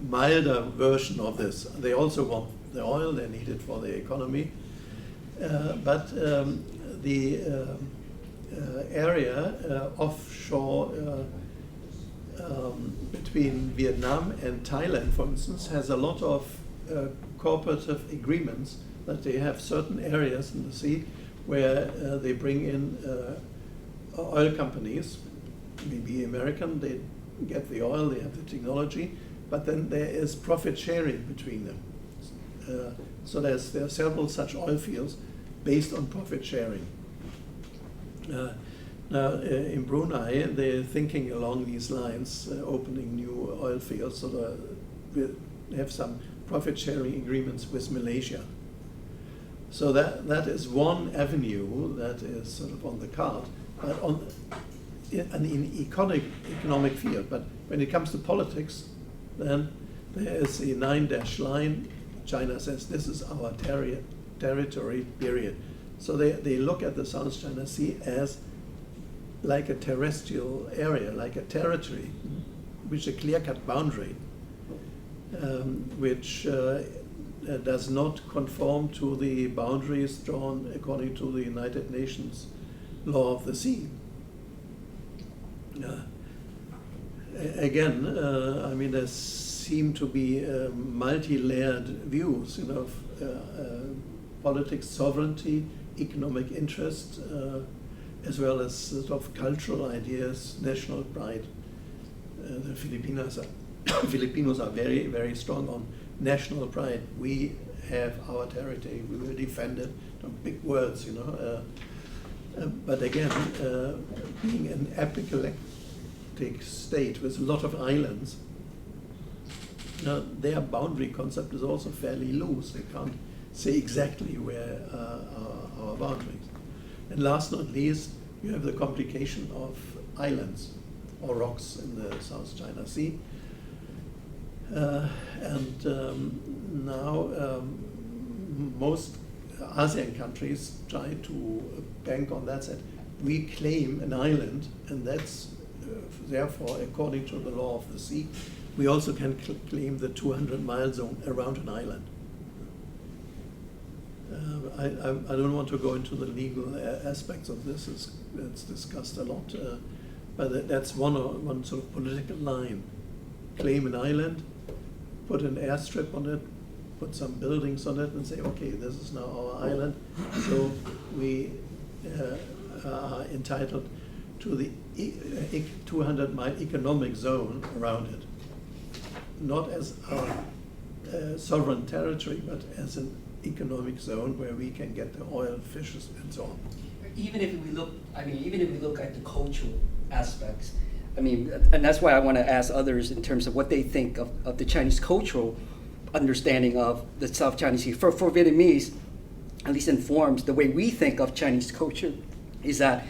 Speaker 2: milder version of this. They also want the oil, they need it for the economy. But the area offshore between Vietnam and Thailand, for instance, has a lot of cooperative agreements that they have certain areas in the sea where they bring in oil companies, maybe American, they get the oil, they have the technology, but then there is profit sharing between them. So there are several such oil fields based on profit sharing. Now, in Brunei, they're thinking along these lines, opening new oil fields, so they have some profit-sharing agreements with Malaysia. So that is one avenue that is sort of on the card, but in economic field. But when it comes to politics, then there is a 9-dash line. China says this is our territory, period. So they look at the South China Sea as like a terrestrial area, like a territory, which is a clear-cut boundary, which does not conform to the boundaries drawn according to the United Nations law of the sea. Again, there seem to be multi-layered views, of politics, sovereignty, economic interest, as well as sort of cultural ideas, national pride. The Filipinos are very, very strong on national pride. We have our territory, we will defend it. Big words, But again, being an epileptic state with a lot of islands, their boundary concept is also fairly loose. They can't say exactly where our boundaries. And last not least, you have the complication of islands or rocks in the South China Sea. Now most ASEAN countries try to bank on that, said we claim an island, and that's therefore, according to the law of the sea, we also can claim the 200-mile zone around an island. I don't want to go into the legal aspects of this. It's discussed a lot. But that's one sort of political line. Claim an island, put an airstrip on it, put some buildings on it, and say, okay, this is now our island, so we are entitled to the 200-mile economic zone around it. Not as our sovereign territory, but as an economic zone where we can get the oil, fishes, and so on.
Speaker 4: Even if we look at the cultural aspects, and that's why I want to ask others in terms of what they think of the Chinese cultural understanding of the South China Sea. For Vietnamese, at least informs the way we think of Chinese culture, is that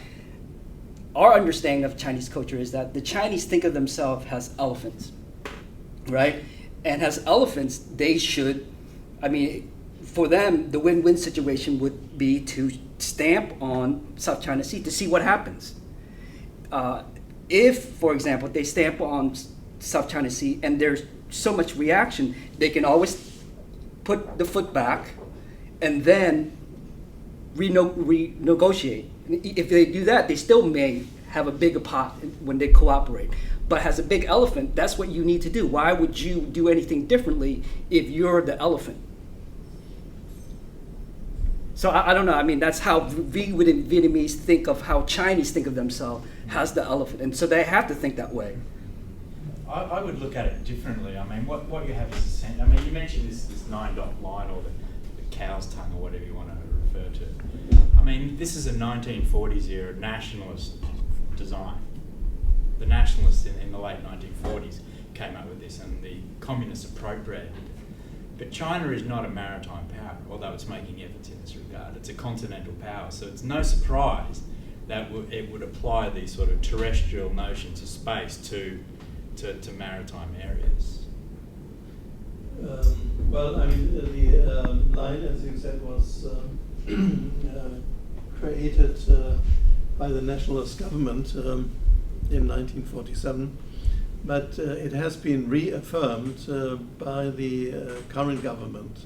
Speaker 4: our understanding of Chinese culture is that the Chinese think of themselves as elephants, right? And as elephants, they should, for them, the win-win situation would be to stamp on South China Sea to see what happens. If, for example, they stamp on South China Sea and there's so much reaction, they can always put the foot back and then renegotiate. If they do that, they still may have a bigger pot when they cooperate. But as a big elephant, that's what you need to do. Why would you do anything differently if you're the elephant? So I don't know. That's how Vietnamese think of how Chinese think of themselves as the elephant, and so they have to think that way.
Speaker 3: I would look at it differently. What you have is you mentioned this 9-dot line or the cow's tongue or whatever you want to refer to. This is a 1940s era nationalist design. The nationalists in the late 1940s came up with this, and the communists appropriated it. But China is not a maritime power, although it's making efforts in this regard. It's a continental power, so it's no surprise that it would apply these sort of terrestrial notions of space to maritime areas.
Speaker 2: The line, as you said, was created by the nationalist government in 1947. But it has been reaffirmed by the current government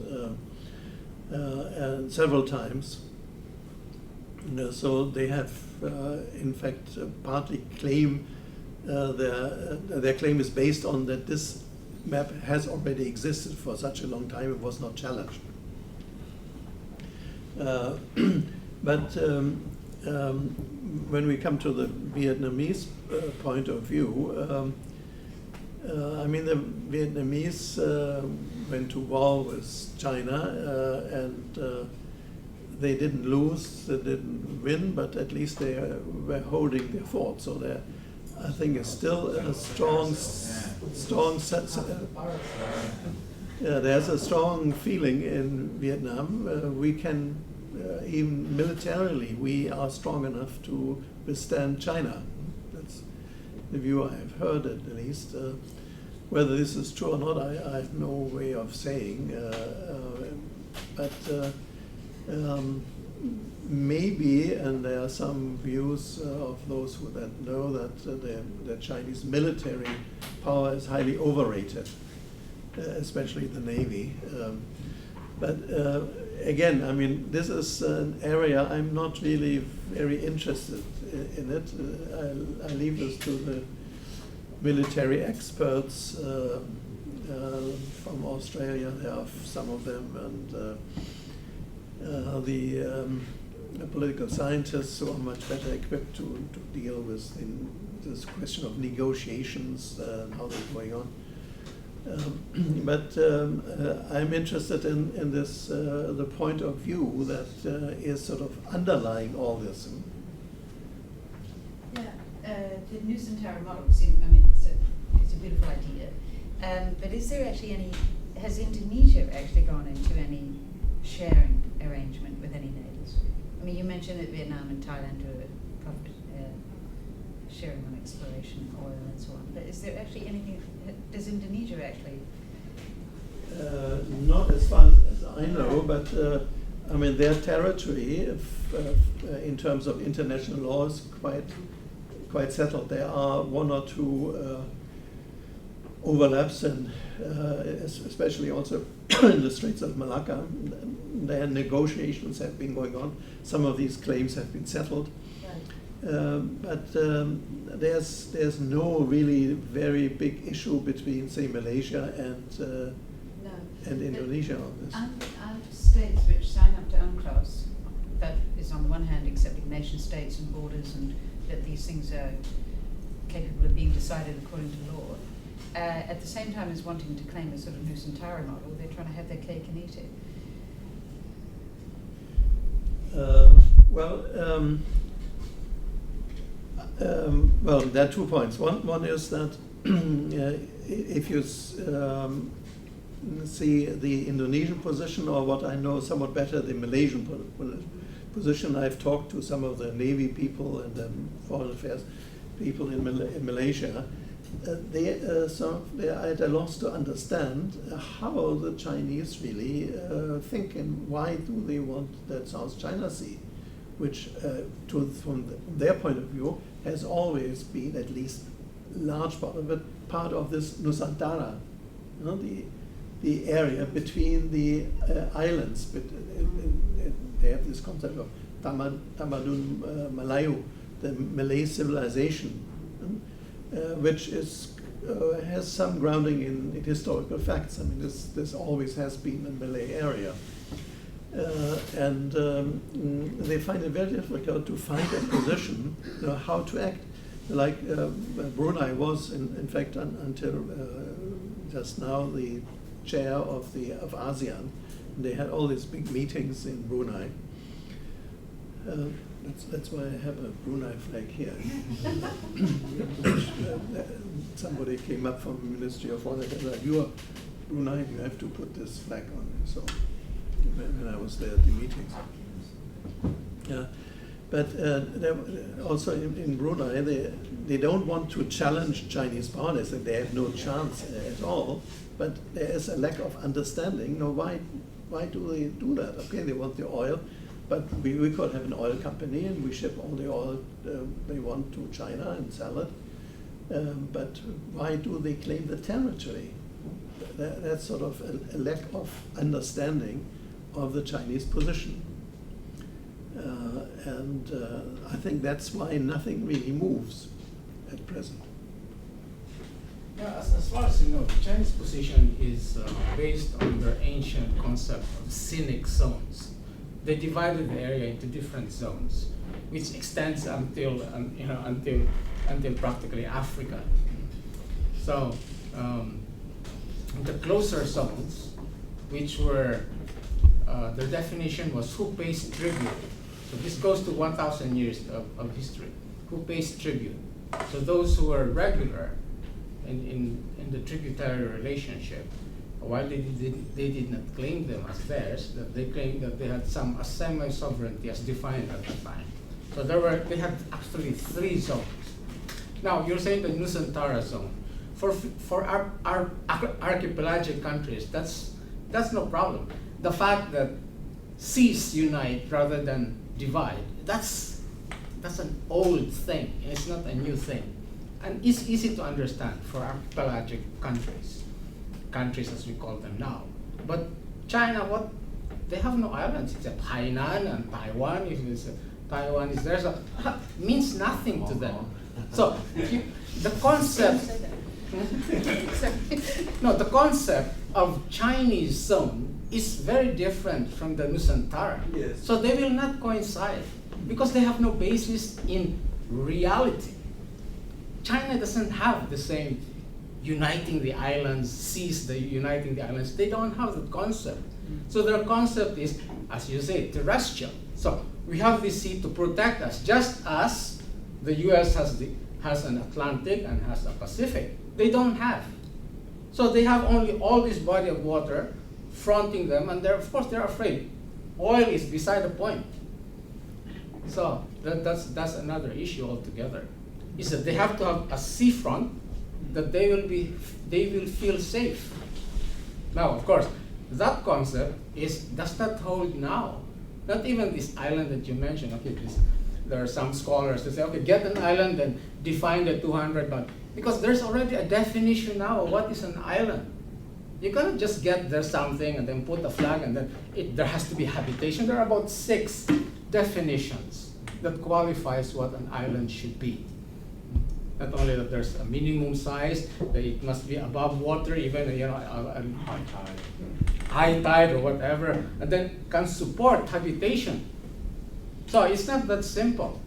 Speaker 2: and several times. So they have, in fact, partly claim their claim is based on that this map has already existed for such a long time; it was not challenged. But when we come to the Vietnamese point of view. The Vietnamese went to war with China, and they didn't lose, they didn't win, but at least they were holding their fort. So there, I think, is still a strong sense. There's a strong feeling in Vietnam. We can, even militarily, we are strong enough to withstand China. That's the view I have heard, at least. Whether this is true or not, I have no way of saying. But maybe, and there are some views of those who know that the Chinese military power is highly overrated, especially the Navy. But again, this is an area I'm not really very interested in it. I leave this to the military experts from Australia. There are some of them, and the political scientists who are much better equipped to deal with this question of negotiations and how they're going on. But I'm interested in this the point of view that is sort of underlying all this.
Speaker 5: The Nusantara model it's a beautiful idea. But is there actually has Indonesia actually gone into any sharing arrangement with any neighbours? You mentioned that Vietnam and Thailand do sharing on exploration, oil and so on. But is there actually anything, does Indonesia actually?
Speaker 2: Not as far as I know, but their territory, in terms of international law, is quite settled. There are one or two overlaps, and especially also in the Straits of Malacca. Their negotiations have been going on. Some of these claims have been settled.
Speaker 5: Right.
Speaker 2: But there's no really very big issue between, say, Malaysia
Speaker 5: No.
Speaker 2: and Indonesia on this.
Speaker 5: Aren't states which sign up to UNCLOS, that is on the one hand accepting nation states and borders and that these things are capable of being decided according to law, at the same time as wanting to claim a sort of Nusantara model, they're trying to have their cake and eat it.
Speaker 2: Well, there are 2 points. One is that if you see the Indonesian position, or what I know somewhat better, the Malaysian position, I've talked to some of the Navy people and the Foreign Affairs people in Malaysia. They are at a loss to understand how the Chinese really think, and why do they want that South China Sea, which from their point of view has always been, at least large part of it, part of this Nusantara, the area between the islands. They have this concept of Tamadun Malayu, the Malay civilization, which has some grounding in historical facts. I mean, this always has been a Malay area. And they find it very difficult to find a position, how to act. Like Brunei was, in fact, until just now, the chair of ASEAN. And they had all these big meetings in Brunei. That's why I have a Brunei flag here. Somebody came up from the Ministry of Foreign Affairs and said, "You are Brunei, you have to put this flag on." So when I was there at the meetings. But also in Brunei, they don't want to challenge Chinese power. They say they have no chance at all. But there is a lack of understanding. Why do they do that? Okay, they want the oil, but we could have an oil company and we ship all the oil they want to China and sell it. But why do they claim the territory? That's sort of a lack of understanding of the Chinese position. And I think that's why nothing really moves at present.
Speaker 6: Yeah, as far as you know, the Chinese position is based on their ancient concept of scenic zones. They divided the area into different zones, which extends until practically Africa. So the closer zones, which were their definition was who pays tribute. So this goes to 1,000 years of history. Who pays tribute? So those who are regular in the tributary relationship, while they did not claim them as theirs, that they claimed that they had some semi-sovereignty as defined at the time. So they had actually 3 zones. Now you're saying the Nusantara zone. For our archipelagic countries, that's no problem. The fact that seas unite rather than divide, that's an old thing. It's not a new thing. And it's easy to understand for archipelagic countries as we call them now. But China, they have no islands except Hainan and Taiwan. If it's Taiwan is there, so means nothing to them. So the concept, the concept of Chinese zone is very different from the Nusantara.
Speaker 2: Yes.
Speaker 6: So they will not coincide because they have no basis in reality. China doesn't have the same uniting the islands, seas, uniting the islands. They don't have that concept. So their concept is, as you say, terrestrial. So we have the sea to protect us, just as the US has an Atlantic and has a Pacific. They don't have. So they have only all this body of water fronting them, and of course they're afraid. Oil is beside the point. So that's another issue altogether. Is that they have to have a seafront that they will feel safe. Now, of course, that concept does not hold now. Not even this island that you mentioned. Okay, there are some scholars that say, okay, get an island and define the 200, but because there's already a definition now of what is an island. You cannot just get there something and then put a flag and then there has to be habitation. There are about 6 definitions that qualifies what an island should be. Not only that there's a minimum size, that it must be above water, even high tide or whatever, and then can support habitation. So it's not that simple.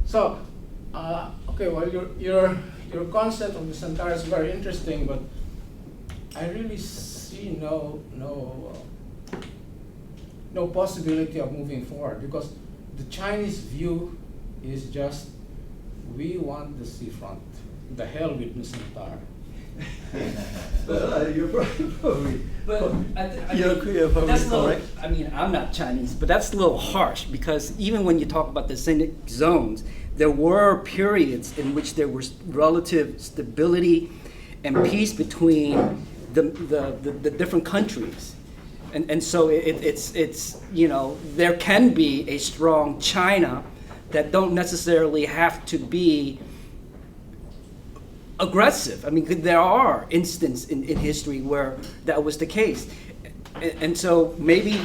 Speaker 6: So, okay, well, your concept of Nusantara is very interesting, but I really see no possibility of moving forward, because the Chinese view is just, we want the seafront. The hell with Nusantara.
Speaker 2: Well, you're probably,
Speaker 4: But
Speaker 2: you're probably
Speaker 4: that's a little,
Speaker 2: correct.
Speaker 4: I mean, I'm not Chinese, but that's a little harsh, because even when you talk about the scenic zones, there were periods in which there was relative stability and peace between the different countries. And so it's you know, there can be a strong China that don't necessarily have to be aggressive. I mean, there are instances in history where that was the case. And so maybe,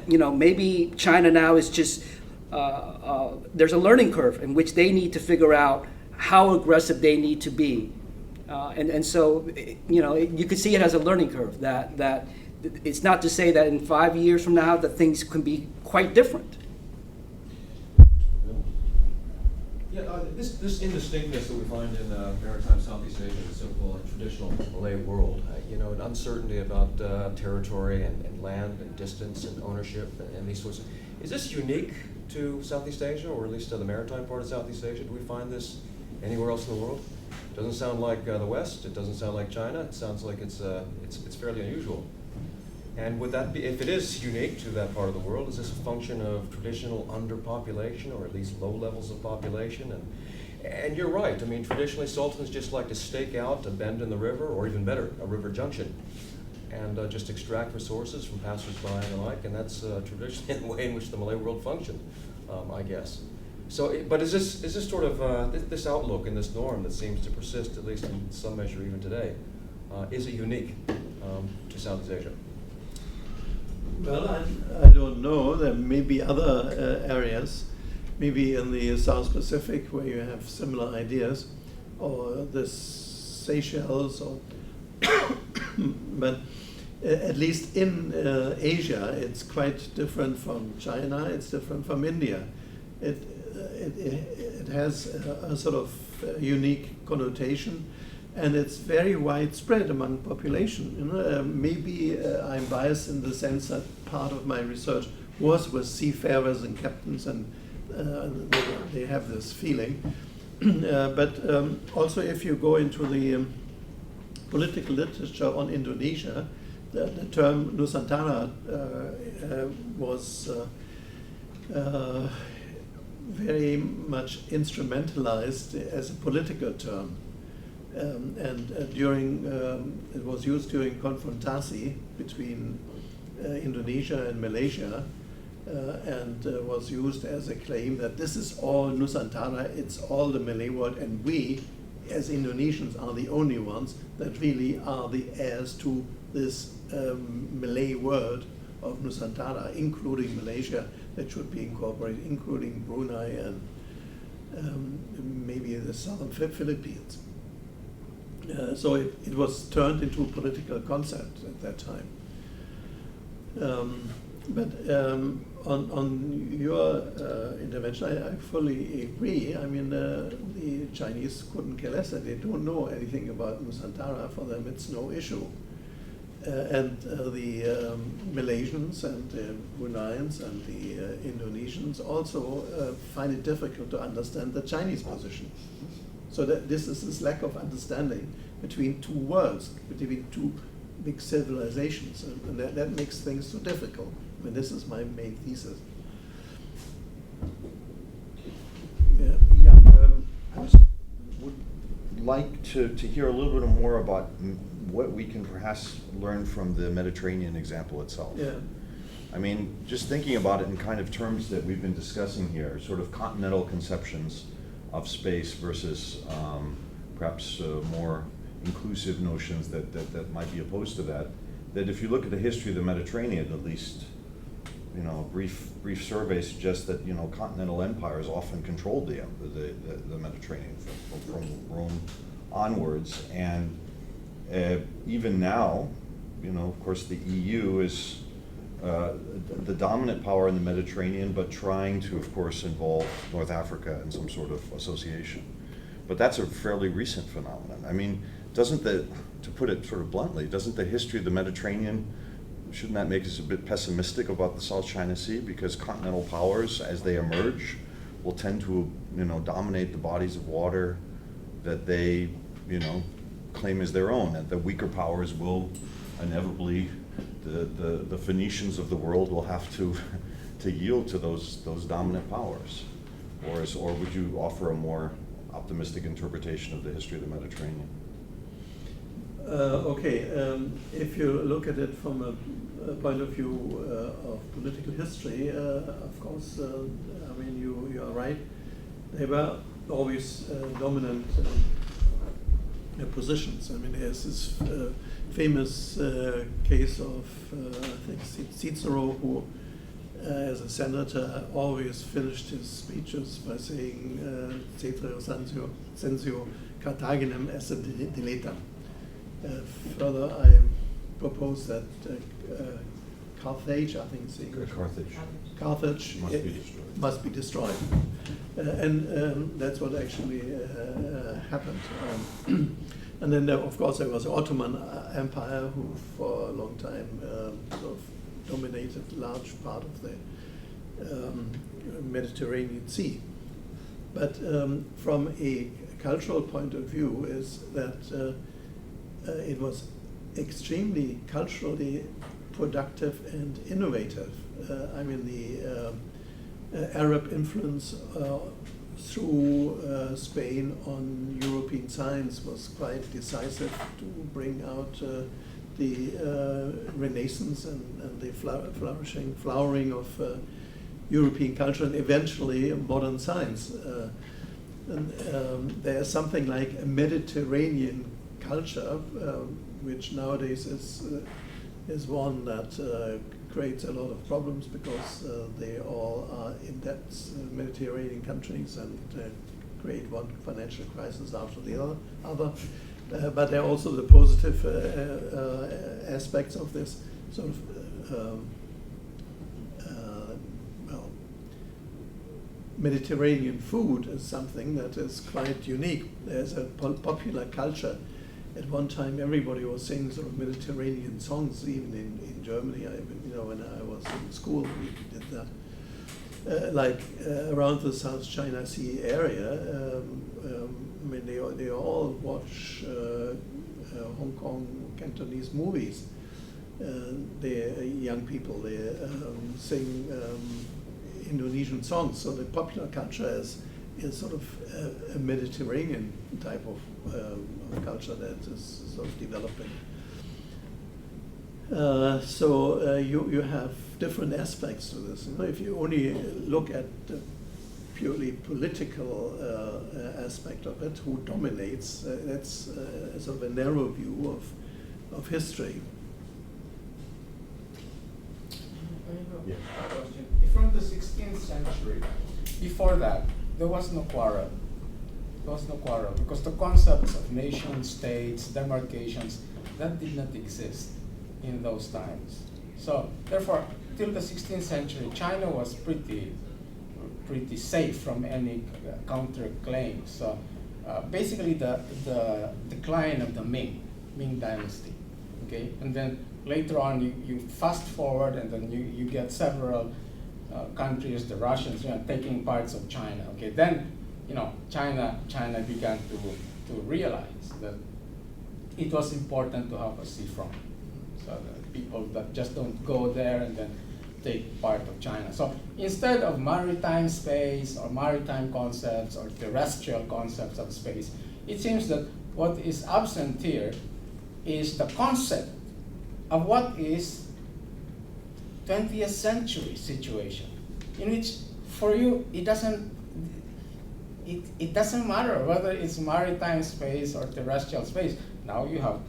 Speaker 4: maybe China now is just, there's a learning curve in which they need to figure out how aggressive they need to be. And so, you could see it as a learning curve, that it's not to say that in 5 years from now that things can be quite different.
Speaker 7: Yeah, this indistinctness that we find in maritime Southeast Asia, the so-called traditional Malay world, an uncertainty about territory and land and distance and ownership and these sorts of, is this unique to Southeast Asia, or at least to the maritime part of Southeast Asia? Do we find this anywhere else in the world? It doesn't sound like the West. It doesn't sound like China. It sounds like it's fairly unusual. And would that be, if it is unique to that part of the world, is this a function of traditional underpopulation, or at least low levels of population? And you're right. I mean, traditionally, sultans just like to stake out a bend in the river, or even better, a river junction, and just extract resources from passersby and the like. And that's traditionally the way in which the Malay world functioned, I guess. So, but is this sort of this outlook and this norm that seems to persist, at least in some measure, even today? Is it unique to Southeast Asia?
Speaker 2: Well, I don't know. There may be other areas, maybe in the South Pacific, where you have similar ideas, or the Seychelles, or but at least in Asia, it's quite different from China. It's different from India. It has a sort of unique connotation, and it's very widespread among population. Maybe I'm biased in the sense that part of my research was with seafarers and captains, and they have this feeling. But also, if you go into the political literature on Indonesia, the term Nusantara was very much instrumentalized as a political term. During it was used during konfrontasi between Indonesia and Malaysia, and was used as a claim that this is all Nusantara, it's all the Malay world, and we, as Indonesians, are the only ones that really are the heirs to this Malay world of Nusantara, including Malaysia, that should be incorporated, including Brunei and maybe the southern Philippines. So it was turned into a political concept at that time. On your intervention, I fully agree. I mean, the Chinese couldn't care less, and they don't know anything about Nusantara. For them, it's no issue. And the Malaysians and the Bruneians and the Indonesians also find it difficult to understand the Chinese position. So that this is this lack of understanding between two worlds, between two big civilizations, and that makes things so difficult. I mean, this is my main thesis.
Speaker 1: Yeah, I just would like to hear a little bit more about what we can perhaps learn from the Mediterranean example itself.
Speaker 2: Yeah.
Speaker 1: I mean, just thinking about it in kind of terms that we've been discussing here, sort of continental conceptions of space versus perhaps more inclusive notions that might be opposed to that. That if you look at the history of the Mediterranean, at least a brief survey suggests that continental empires often controlled the Mediterranean from Rome onwards, and even now, of course, the EU is the dominant power in the Mediterranean, but trying to, of course, involve North Africa in some sort of association. But that's a fairly recent phenomenon. I mean, to put it sort of bluntly, doesn't the history of the Mediterranean, shouldn't that make us a bit pessimistic about the South China Sea? Because continental powers, as they emerge, will tend to, dominate the bodies of water that they, claim as their own, and the weaker powers will inevitably, the Phoenicians of the world will have to yield to those dominant powers. Or would you offer a more optimistic interpretation of the history of the Mediterranean?
Speaker 2: If you look at it from a point of view of political history, of course, you are right. They were always dominant positions. I mean, there's this famous case of, I think, Cicero, who, as a senator, always finished his speeches by saying, Ceterio censeo Carthaginem esse deletam. Further, I propose that Carthage, I think it's English. Carthage must be destroyed. And that's what actually happened. And then, of course, there was the Ottoman Empire, who for a long time sort of dominated a large part of the Mediterranean Sea. But from a cultural point of view, is that it was extremely culturally productive and innovative. The Arab influence through Spain on European science was quite decisive to bring out the Renaissance and the flowering of European culture and eventually modern science. There's something like a Mediterranean culture, which nowadays is one that creates a lot of problems because they all are in-depth Mediterranean countries and create one financial crisis after the other. But there are also the positive aspects of this sort of Mediterranean food is something that is quite unique. There's a popular culture. At one time, everybody was singing sort of Mediterranean songs, even in Germany. When I was in school, we did that. Around the South China Sea area, they all watch Hong Kong Cantonese movies. The young people, they sing Indonesian songs. So the popular culture is sort of a Mediterranean type of culture that is sort of developing. You have different aspects to this. If you only look at the purely political aspect of it, who dominates, that's sort of a narrow view of history.
Speaker 6: Yeah. From the 16th century, before that, there was no quarrel. There was no quarrel because the concepts of nation states, demarcations, that did not exist in those times. So therefore, till the 16th century, China was pretty safe from any counterclaims. So basically, the decline of the Ming dynasty. Okay, and then later on, you fast forward, and then you get several countries, the Russians, taking parts of China. Okay, then China began to realize that it was important to have a seafront, so that people that just don't go there and then take part of China. So instead of maritime space or maritime concepts or terrestrial concepts of space, it seems that what is absent here is the concept of what is 20th century situation, in which for you it doesn't matter whether it's maritime space or terrestrial space. Now you have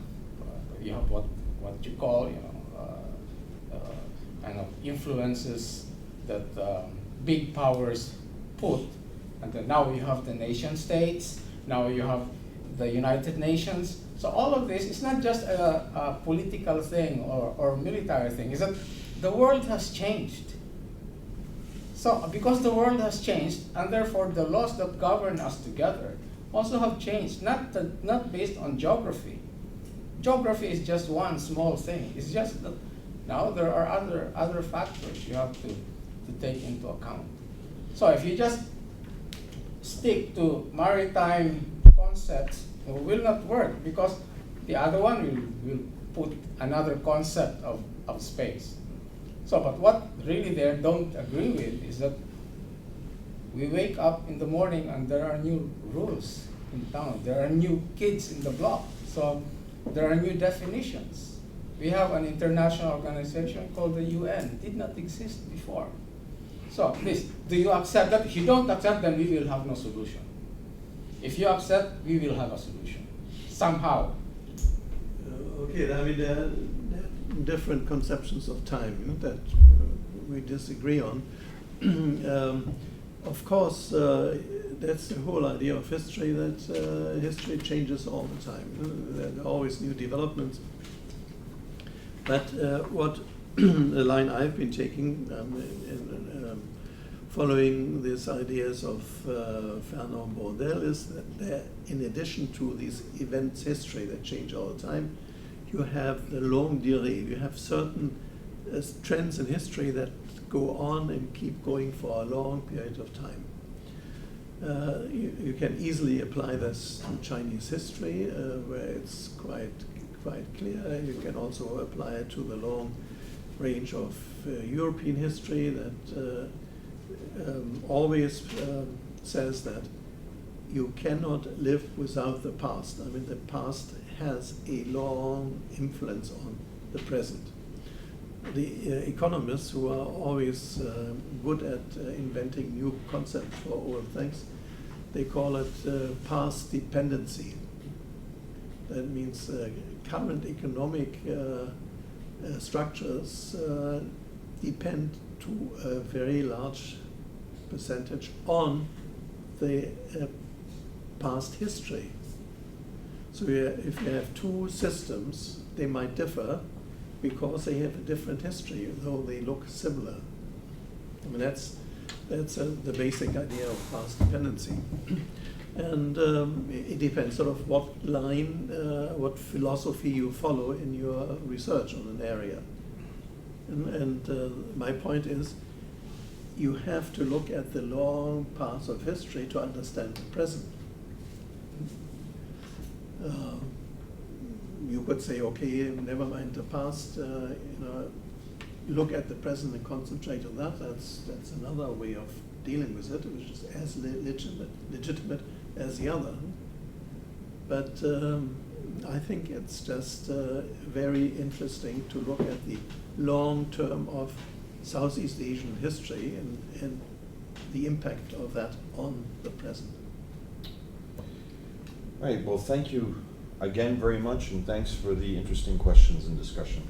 Speaker 6: what you call kind of influences that big powers put. And then now you have the nation states, now you have the United Nations. So all of this is not just a political thing or military thing, it's that the world has changed. So because the world has changed, and therefore the laws that govern us together also have changed, not based on geography. Geography is just one small thing. It's just that now there are other factors you have to take into account. So if you just stick to maritime concepts, it will not work, because the other one will put another concept of space. So, but what really they don't agree with is that we wake up in the morning and there are new rules in town. There are new kids in the block. So there are new definitions. We have an international organization called the UN. It did not exist before. So please, do you accept that? If you don't accept, then we will have no solution. If you accept, we will have a solution, somehow.
Speaker 2: Okay, I mean, there are different conceptions of time that we disagree on. Of course, that's the whole idea of history, that history changes all the time. There are always new developments. But what the line I've been taking following these ideas of Fernand Braudel is that there, in addition to these events history that change all the time, you have the longue durée. You have certain trends in history that go on and keep going for a long period of time. You can easily apply this to Chinese history, where it's quite clear. You can also apply it to the long range of European history that always says that you cannot live without the past. I mean, the past has a long influence on the present. The economists, who are always good at inventing new concepts for old things, they call it past dependency. That means current economic structures depend to a very large percentage on the past history. So if you have two systems, they might differ because they have a different history, though they look similar. I mean, that's the basic idea of past dependency. And it depends sort of what line, what philosophy you follow in your research on an area. And my point is, you have to look at the long path of history to understand the present. You could say, okay, never mind the past. Look at the present and concentrate on that. That's another way of dealing with it, which is as legitimate as the other. But I think it's just very interesting to look at the long term of Southeast Asian history and the impact of that on the present.
Speaker 1: All right, well, thank you again very much, and thanks for the interesting questions and discussion.